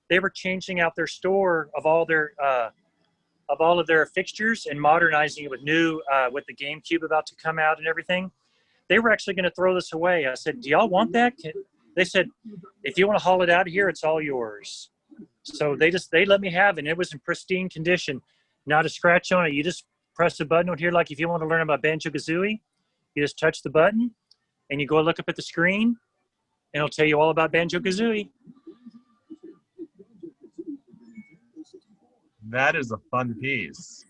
they were changing out their store of all of their fixtures and modernizing it with new, with the GameCube about to come out and everything. They were actually going to throw this away. I said, "Do y'all want that?" They said, "If you want to haul it out of here, it's all yours." So they let me have it. And it was in pristine condition, not a scratch on it. You just press the button on here, like if you want to learn about Banjo-Kazooie, you just touch the button and you go look up at the screen and it'll tell you all about Banjo-Kazooie. That is a fun piece.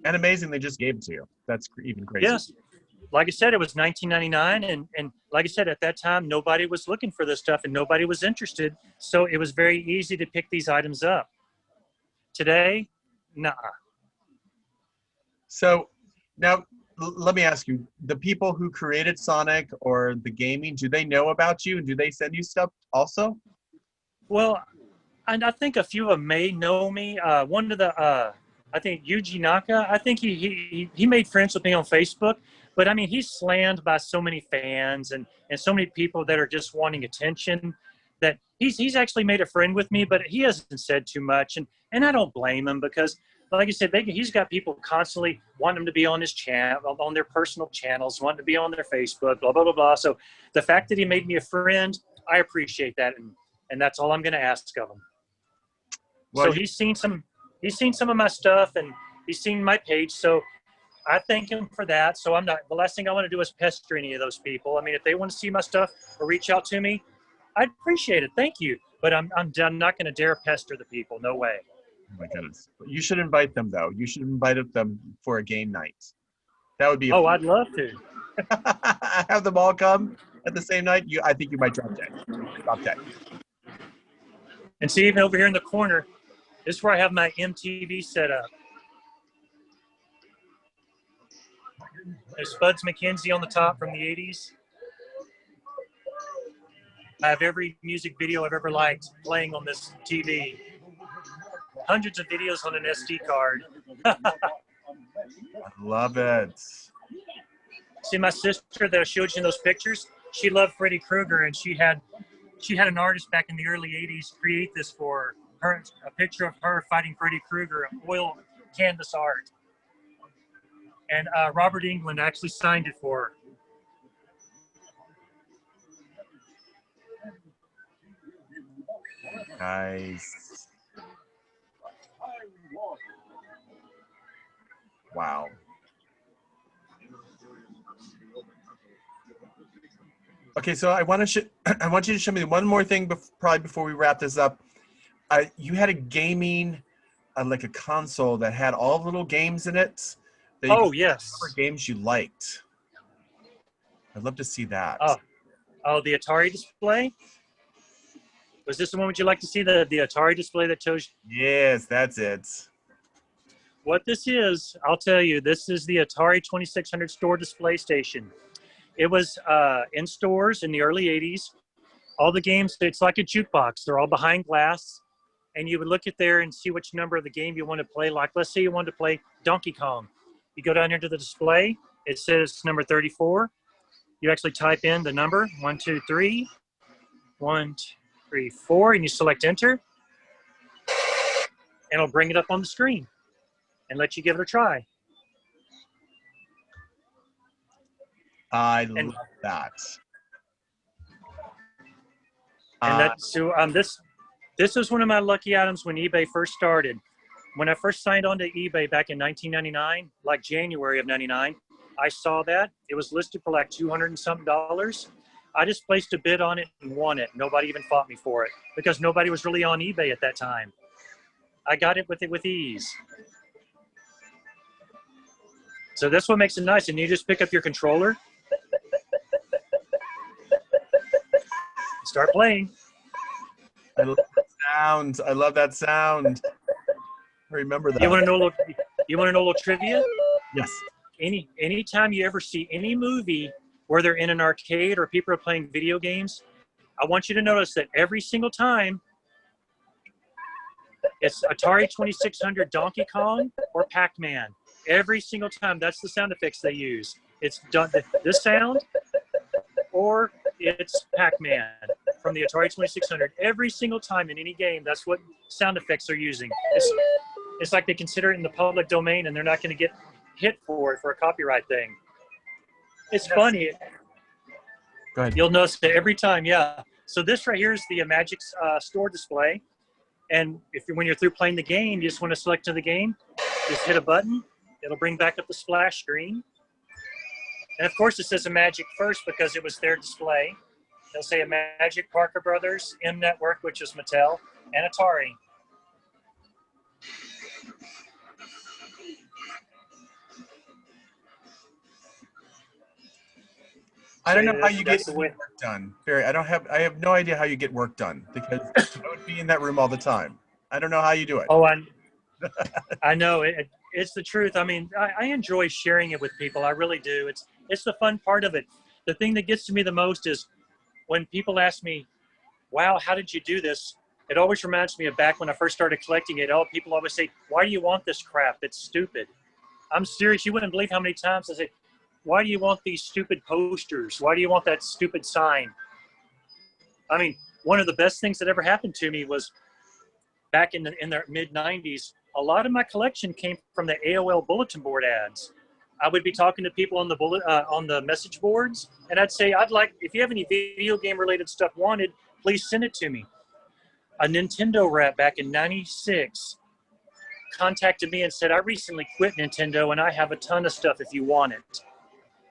And amazing they just gave it to you. That's even crazy. Yes. Like I said, it was 1999, and like I said, at that time, nobody was looking for this stuff and nobody was interested. So it was very easy to pick these items up. Today, nah. So now let me ask you, the people who created Sonic or the gaming, do they know about you and do they send you stuff also? Well, and I think a few of them may know me. One of the, I think Yuji Naka, I think he made friends with me on Facebook. But I mean, he's slammed by so many fans and so many people that are just wanting attention that he's actually made a friend with me, but he hasn't said too much. And I don't blame him because, like I said, he's got people constantly wanting him to be on his channel, on their personal channels, wanting to be on their Facebook, blah, blah, blah, blah. So the fact that he made me a friend, I appreciate that. And that's all I'm going to ask of him. Well, so he's seen some of my stuff and he's seen my page. So I thank him for that. So the last thing I want to do is pester any of those people. I mean, if they want to see my stuff or reach out to me, I'd appreciate it. Thank you. But I'm not going to dare pester the people. No way. Oh my goodness. You should invite them though. You should invite them for a game night. That would be Oh, I'd love to. Have them all come at the same night. I think you might drop dead. And see, even over here in the corner, this is where I have my MTV set up. There's Spuds McKenzie on the top from the 80s. I have every music video I've ever liked playing on this TV. Hundreds of videos on an SD card. I love it. See, my sister that I showed you in those pictures, she loved Freddy Krueger, and she had an artist back in the early 80s create this for her, a picture of her fighting Freddy Krueger, oil canvas art. And Robert England actually signed it for her. Nice. Wow. Okay, so I want you to show me one more thing probably before we wrap this up. You had a gaming, like a console that had all the little games in it. Oh, yes. Games you liked. I'd love to see that. Oh, the Atari display? Was this the one? Would you like to see the Atari display that shows? Yes, that's it. What this is, I'll tell you, this is the Atari 2600 store display station. It was in stores in the early 80s. All the games, it's like a jukebox. They're all behind glass. And you would look at there and see which number of the game you want to play. Like, let's say you wanted to play Donkey Kong. You go down here to the display. It says number 34. You actually type in the number 1, 2, 3, 1, 2, 3, 4, and you select enter. And it'll bring it up on the screen and let you give it a try. I love that. And this was one of my lucky items when eBay first started. When I first signed on to eBay back in 1999, like January of 99, I saw that. It was listed for like $200 and something. I just placed a bid on it and won it. Nobody even fought me for it because nobody was really on eBay at that time. I got it with ease. So this one makes it nice. And you just pick up your controller, start playing. I love that sound. I love that sound. I remember that. You want to know a little trivia? Yes. Anytime you ever see any movie where they're in an arcade or people are playing video games, I want you to notice that every single time It's Atari 2600 Donkey Kong or Pac-Man. Every single time, that's the sound effects they use. It's done this sound or it's Pac-Man from the Atari 2600. Every single time in any game, that's what sound effects they're using. It's like they consider it in the public domain and they're not going to get hit for it for a copyright thing. It's funny. Go ahead. You'll notice that every time, yeah. So this right here is the Magic store display. And when you're through playing the game, you just want to select to the game, just hit a button. It'll bring back up the splash screen. And of course it says a Magic first because it was their display. They'll say a Magic, Parker Brothers, M Network, which is Mattel, and Atari. I don't know how you get work done. Barry, I have no idea how you get work done because I would be in that room all the time. I don't know how you do it. Oh, I know it's the truth. I mean, I enjoy sharing it with people. I really do. It's the fun part of it. The thing that gets to me the most is when people ask me, wow, how did you do this? It always reminds me of back when I first started collecting it. Oh, people always say, why do you want this crap? It's stupid. I'm serious. You wouldn't believe how many times I say, why do you want these stupid posters? Why do you want that stupid sign? I mean, one of the best things that ever happened to me was back in the mid-90s, a lot of my collection came from the AOL bulletin board ads. I would be talking to people on the message boards, and I'd say, if you have any video game related stuff wanted, please send it to me. A Nintendo rep back in '96 contacted me and said, I recently quit Nintendo and I have a ton of stuff if you want it.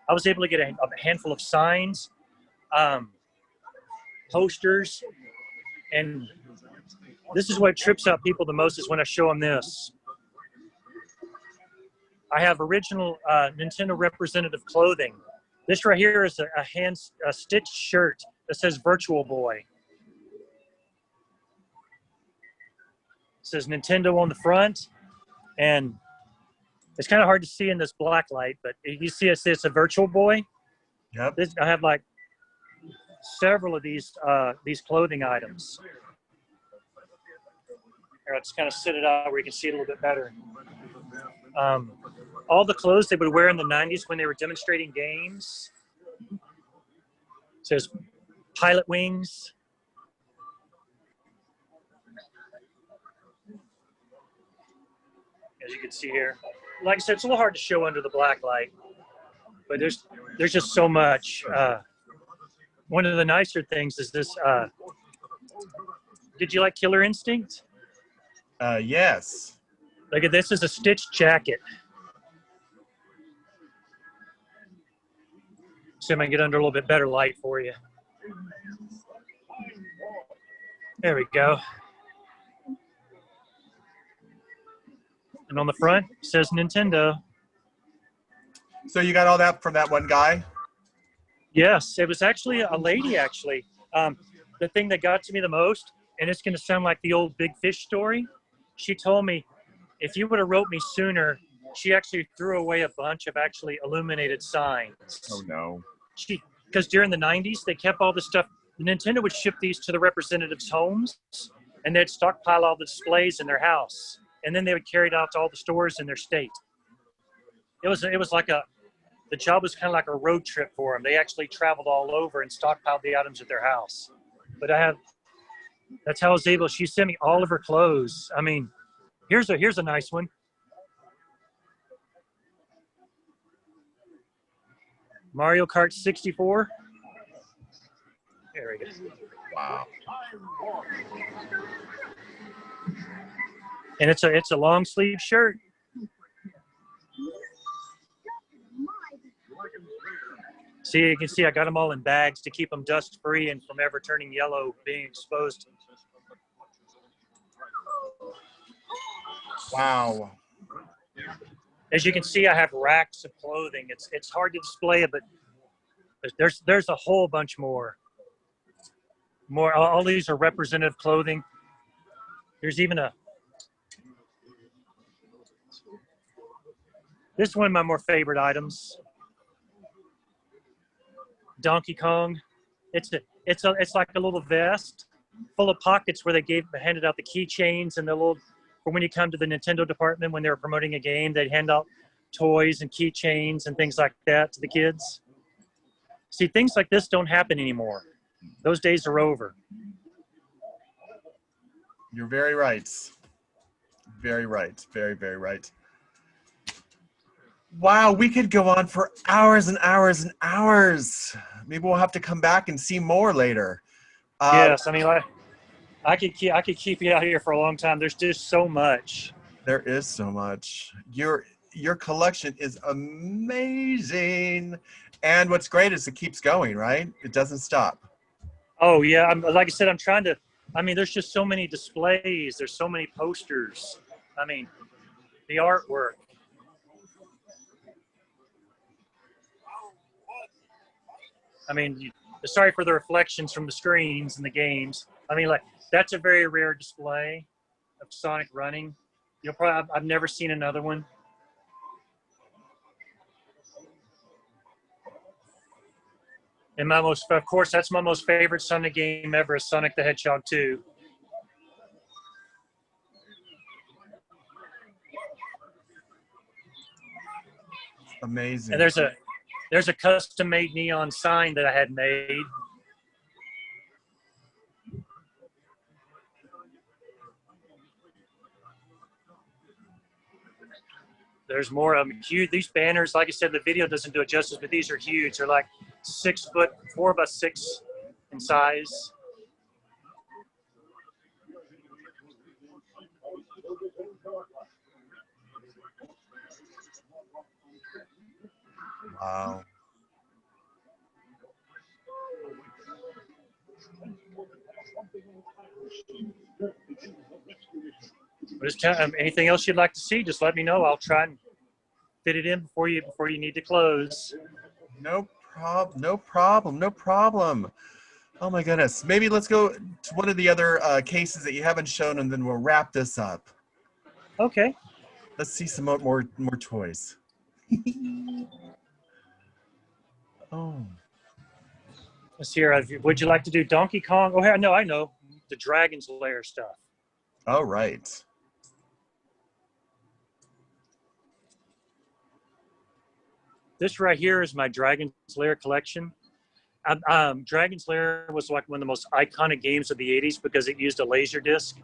I was able to get a handful of signs, posters, and this is what trips out people the most is when I show them this. I have original Nintendo representative clothing. This right here is a stitched shirt that says Virtual Boy. It says Nintendo on the front, and it's kind of hard to see in this black light, but you see it says it's a Virtual Boy. Yep. I have like several of these clothing items. Here, I'll just kind of sit it out where you can see it a little bit better. All the clothes they would wear in the 90s when they were demonstrating games. It says Pilot Wings. As you can see here. Like I said, it's a little hard to show under the black light, but there's just so much. One of the nicer things is this. Did you like Killer Instinct? Yes. Look at this. Is a stitched jacket. See if I can get under a little bit better light for you. There we go. And on the front, it says Nintendo. So you got all that from that one guy? Yes, it was actually a lady, actually. The thing that got to me the most, and it's going to sound like the old Big Fish story, she told me, if you would have wrote me sooner, she actually threw away a bunch of actually illuminated signs. Oh, no. Because during the 90s, they kept all the stuff. Nintendo would ship these to the representatives' homes, and they'd stockpile all the displays in their house. And then they would carry it out to all the stores in their state. It was like the job was kind of like a road trip for them. They actually traveled all over and stockpiled the items at their house. But that's how I was able, she sent me all of her clothes. I mean, here's a nice one. Mario Kart 64. There we go. Wow. And it's a long sleeve shirt. See, you can see I got them all in bags to keep them dust free and from ever turning yellow, being exposed. Wow. As you can see, I have racks of clothing. It's hard to display it, but there's a whole bunch more. All these are representative clothing. There's even this is one of my more favorite items. Donkey Kong. It's like a little vest full of pockets where they handed out the keychains and the little for when you come to the Nintendo department when they were promoting a game, they'd hand out toys and keychains and things like that to the kids. See, things like this don't happen anymore. Those days are over. You're very right. Very right. Very, very right. Wow, we could go on for hours and hours and hours. Maybe we'll have to come back and see more later. Yes, I mean, I could keep you out here for a long time. There's just so much. There is so much. Your collection is amazing, and what's great is it keeps going. Right? It doesn't stop. Oh yeah, like I said, I'm trying to. I mean, there's just so many displays. There's so many posters. I mean, the artwork. I mean, sorry for the reflections from the screens and the games. I mean, like, that's a very rare display of Sonic running. You'll probably, I've never seen another one. And of course, that's my most favorite Sonic game ever, is Sonic the Hedgehog 2. Amazing. And there's a custom-made neon sign that I had made. There's more of them. Huge. These banners, like I said, the video doesn't do it justice, but these are huge. They're like 6 foot, 4 by 6 in size. Wow. Anything else you'd like to see, just let me know. I'll try and fit it in before you need to close. No problem. No problem. No problem. Oh my goodness. Maybe let's go to one of the other cases that you haven't shown, and then we'll wrap this up. Okay. Let's see some more toys. Oh. Let's hear. Would you like to do Donkey Kong? Oh, no, I know the Dragon's Lair stuff. All right. This right here is my Dragon's Lair collection. Dragon's Lair was like one of the most iconic games of the 80s because it used a laser disc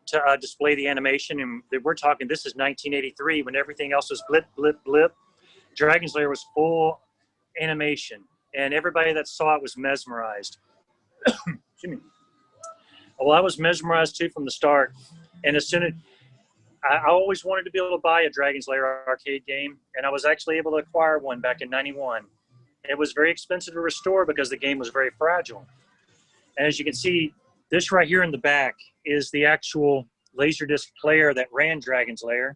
to display the animation. And we're talking, this is 1983 when everything else was blip, blip, blip. Dragon's Lair was full animation, and everybody that saw it was mesmerized. Excuse me. Well, I was mesmerized too from the start. And as soon as I always wanted to be able to buy a Dragon's Lair arcade game, and I was actually able to acquire one back in '91. It was very expensive to restore because the game was very fragile. And as you can see, this right here in the back is the actual Laserdisc player that ran Dragon's Lair.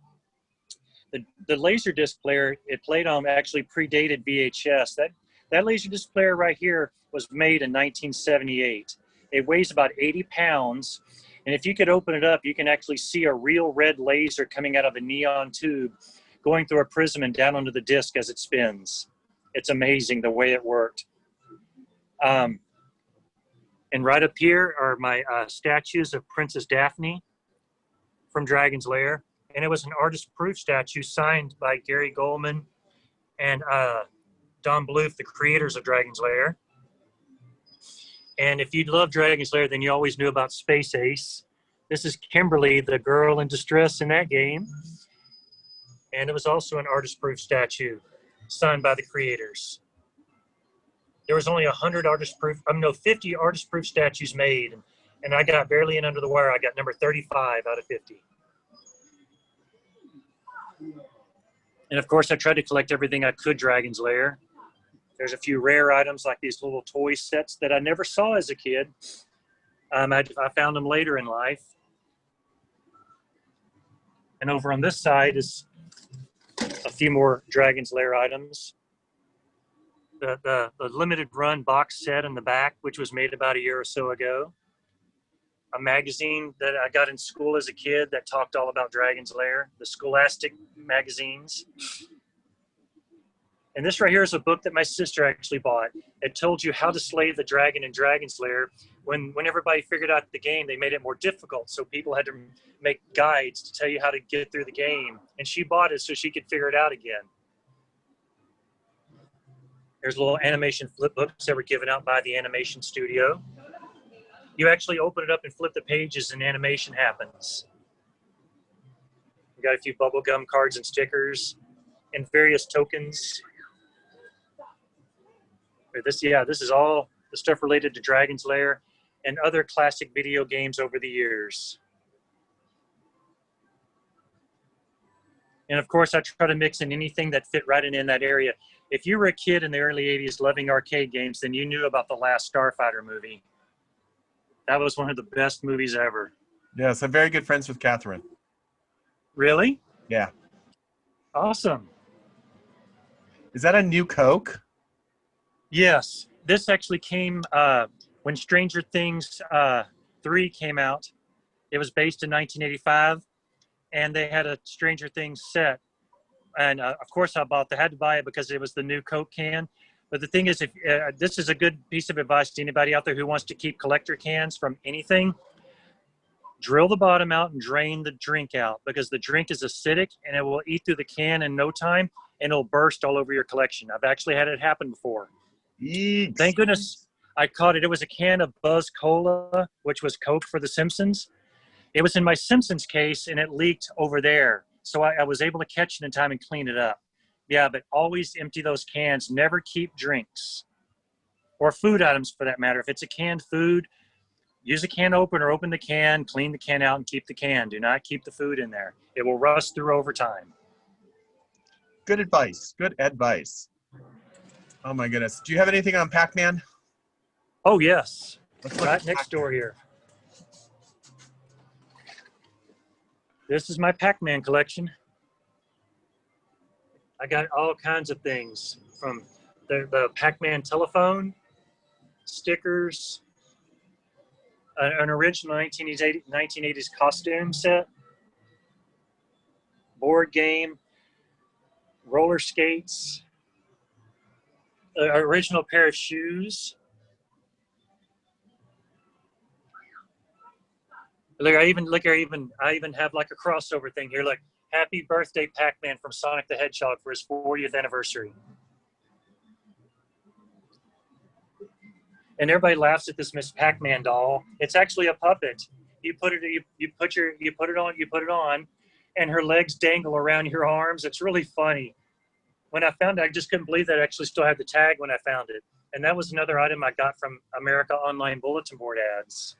The Laserdisc player it played on actually predated VHS. That Laserdisc player right here was made in 1978. It weighs about 80 pounds. And if you could open it up, you can actually see a real red laser coming out of a neon tube going through a prism and down onto the disc as it spins. It's amazing the way it worked. And right up here are my statues of Princess Daphne from Dragon's Lair. And it was an artist-proof statue signed by Gary Goldman and Don Bluth, the creators of Dragon's Lair. And if you love Dragon's Lair, then you always knew about Space Ace. This is Kimberly, the girl in distress in that game. And it was also an artist-proof statue signed by the creators. There was only 50 artist-proof statues made. And I got barely in under the wire. I got number 35 out of 50. And of course, I tried to collect everything I could Dragon's Lair. There's a few rare items like these little toy sets that I never saw as a kid. I found them later in life. And over on this side is a few more Dragon's Lair items. The limited run box set in the back, which was made about a year or so ago. A magazine that I got in school as a kid that talked all about Dragon's Lair, the Scholastic magazines. And this right here is a book that my sister actually bought. It told you how to slay the dragon in Dragon's Lair. When everybody figured out the game, they made it more difficult. So people had to make guides to tell you how to get through the game. And she bought it so she could figure it out again. There's little animation flip books that were given out by the animation studio. You actually open it up and flip the pages and animation happens. We got a few bubblegum cards and stickers and various tokens. This is all the stuff related to Dragon's Lair and other classic video games over the years. And of course, I try to mix in anything that fit right in that area. If you were a kid in the early 80s loving arcade games, then you knew about the last Starfighter movie. That was one of the best movies ever. Yes, I'm very good friends with Catherine. Really? Yeah. Awesome. Is that a new Coke? Yes. This actually came when Stranger Things 3 came out. It was based in 1985, and they had a Stranger Things set. And of course, I had to buy it because it was the new Coke can. But the thing is, if this is a good piece of advice to anybody out there who wants to keep collector cans from anything, drill the bottom out and drain the drink out, because the drink is acidic and it will eat through the can in no time and it'll burst all over your collection. I've actually had it happen before. Yeeks. Thank goodness I caught it. It was a can of Buzz Cola, which was Coke for The Simpsons. It was in my Simpsons case and it leaked over there. So I was able to catch it in time and clean it up. Yeah, but always empty those cans. Never keep drinks or food items for that matter. If it's a canned food, use a can opener, open the can, clean the can out, and keep the can. Do not keep the food in there. It will rust through over time. Good advice. Good advice. Oh, my goodness. Do you have anything on Pac-Man? Oh, yes. Let's look Right at next Pac-Man. door here. This is my Pac-Man collection. I got all kinds of things, from the Pac-Man telephone, stickers, an original 1980s costume set, board game, roller skates, an original pair of shoes. Look, I even have like a crossover thing here. Like, happy birthday, Pac-Man from Sonic the Hedgehog for his 40th anniversary. And everybody laughs at this Miss Pac-Man doll. It's actually a puppet. You put it on, and her legs dangle around your arms. It's really funny. When I found it, I just couldn't believe that I actually still had the tag when I found it. And that was another item I got from America Online Bulletin Board ads.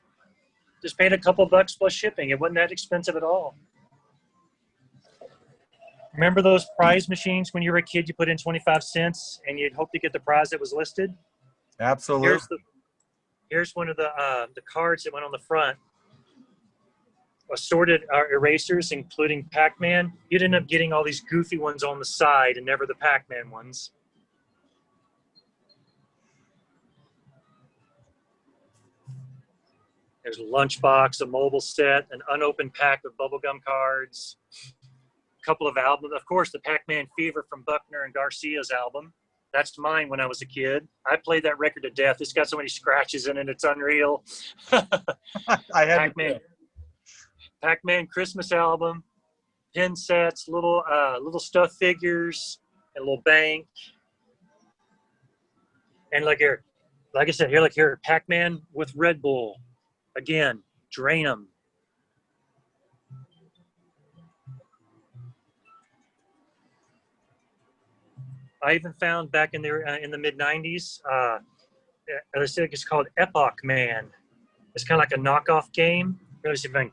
Just paid a couple bucks plus shipping. It wasn't that expensive at all. Remember those prize machines when you were a kid? You put in 25 cents and you'd hope to get the prize that was listed. Absolutely. Here's one of the cards that went on the front. Assorted erasers, including Pac-Man. You'd end up getting all these goofy ones on the side and never the Pac-Man ones. There's a lunchbox, a mobile set, an unopened pack of bubblegum cards, a couple of albums. Of course, the Pac-Man Fever from Buckner and Garcia's album. That's mine when I was a kid. I played that record to death. It's got so many scratches in it, it's unreal. I had Pac-Man Christmas album, pin sets, little stuffed figures, and a little bank. And look here, like I said, here, Pac-Man with Red Bull. Again, drain them. I even found back in the mid '90s, I think it's called Epoch Man. It's kind of like a knockoff game. Let me see if I can.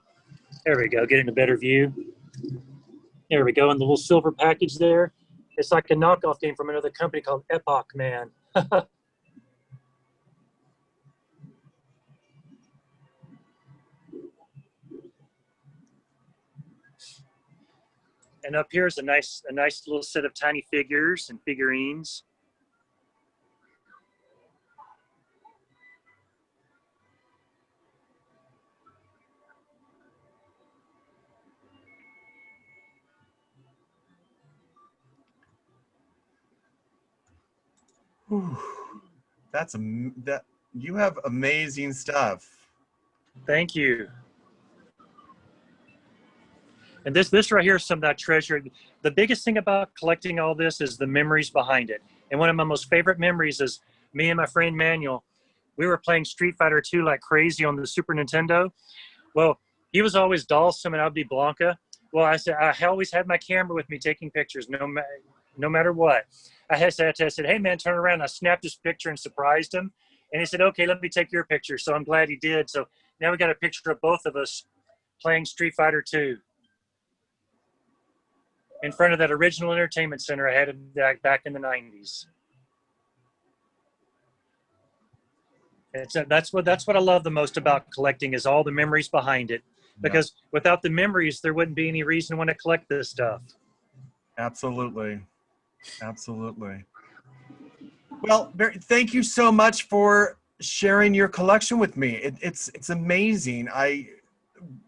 There we go. Get in a better view. There we go. In the little silver package there, it's like a knockoff game from another company called Epoch Man. And up here is a nice little set of tiny figures and figurines. Whew. That you have amazing stuff. Thank you. And this right here is some that I treasure. The biggest thing about collecting all this is the memories behind it. And one of my most favorite memories is me and my friend Manuel. We were playing Street Fighter 2 like crazy on the Super Nintendo. Well, he was always Dhalsim and I'd be Blanca. Well, I said I always had my camera with me taking pictures, no matter what. I said, hey man, turn around. I snapped his picture and surprised him. And he said, okay, let me take your picture. So I'm glad he did. So now we got a picture of both of us playing Street Fighter 2 in front of that original entertainment center I had back in the 90s. That's what I love the most about collecting is all the memories behind it. Because without the memories, there wouldn't be any reason to want to collect this stuff. Absolutely. Absolutely. Well, Barry, thank you so much for sharing your collection with me. It's amazing.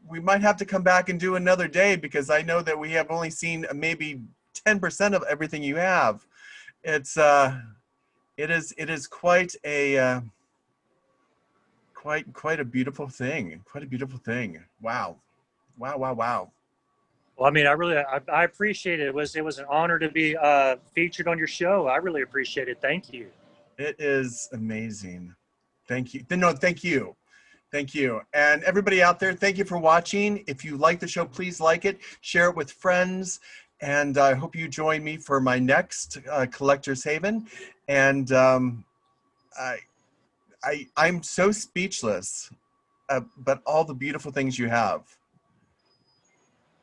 We might have to come back and do another day because I know that we have only seen maybe 10% of everything you have. It is quite a quite a beautiful thing. Quite a beautiful thing. Wow. Wow, wow, wow. Well, I mean, I appreciate it. It was an honor to be featured on your show. I really appreciate it. Thank you. It is amazing. Thank you. No, thank you. Thank you. And everybody out there, thank you for watching. If you like the show, please like it, share it with friends. And I hope you join me for my next Collector's Haven. And I'm so speechless, but all the beautiful things you have.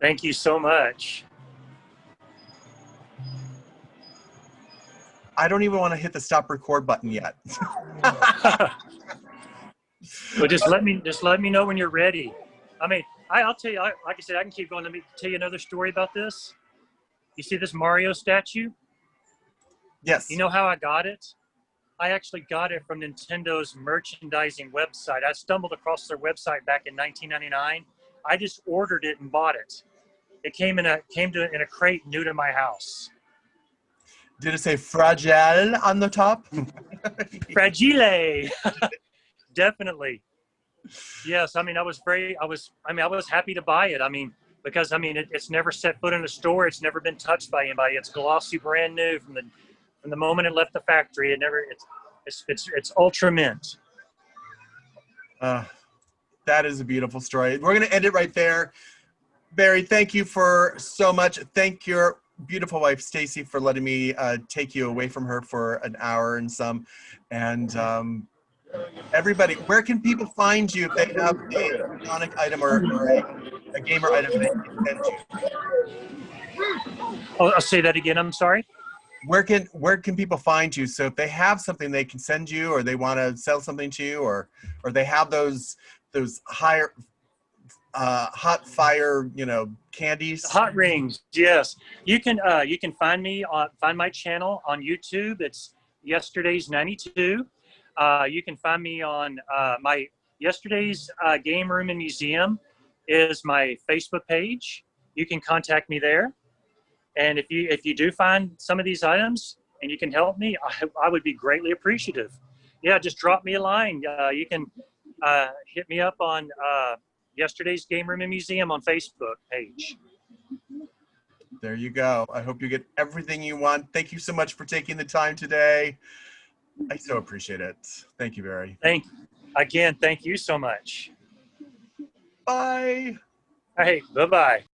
Thank you so much. I don't even want to hit the stop record button yet. Well, just let me know when you're ready. I mean, I'll tell you, like I said, I can keep going. Let me tell you another story about this. You see this Mario statue? Yes. You know how I got it? I actually got it from Nintendo's merchandising website. I stumbled across their website back in 1999. I just ordered it and bought it. It came in a crate new to my house. Did it say fragile on the top? Fragile. Definitely. Yes. I mean, I was happy to buy it. I mean, because it's never set foot in a store. It's never been touched by anybody. It's glossy, brand new from the moment it left the factory. It's ultra mint. That is a beautiful story. We're going to end it right there. Barry, thank you for so much. Thank your beautiful wife, Stacy, for letting me take you away from her for an hour and some. And everybody, where can people find you if they have a Sonic item or a gamer item they can send you? Oh, I'll say that again. I'm sorry. Where can people find you? So if they have something they can send you, or they want to sell something to you, or they have those higher hot fire, candies. Hot rings, yes. You can find my channel on YouTube. It's Yesterday's 92. You can find me on my Yesterday's Game Room and Museum is my Facebook page. You can contact me there. And if you do find some of these items and you can help me, I would be greatly appreciative. Yeah, just drop me a line. You can hit me up on Yesterday's Game Room and Museum on Facebook page. There you go. I hope you get everything you want. Thank you so much for taking the time today. I so appreciate it. Thank you, Barry. Thank you so much. Bye. Hey, bye-bye.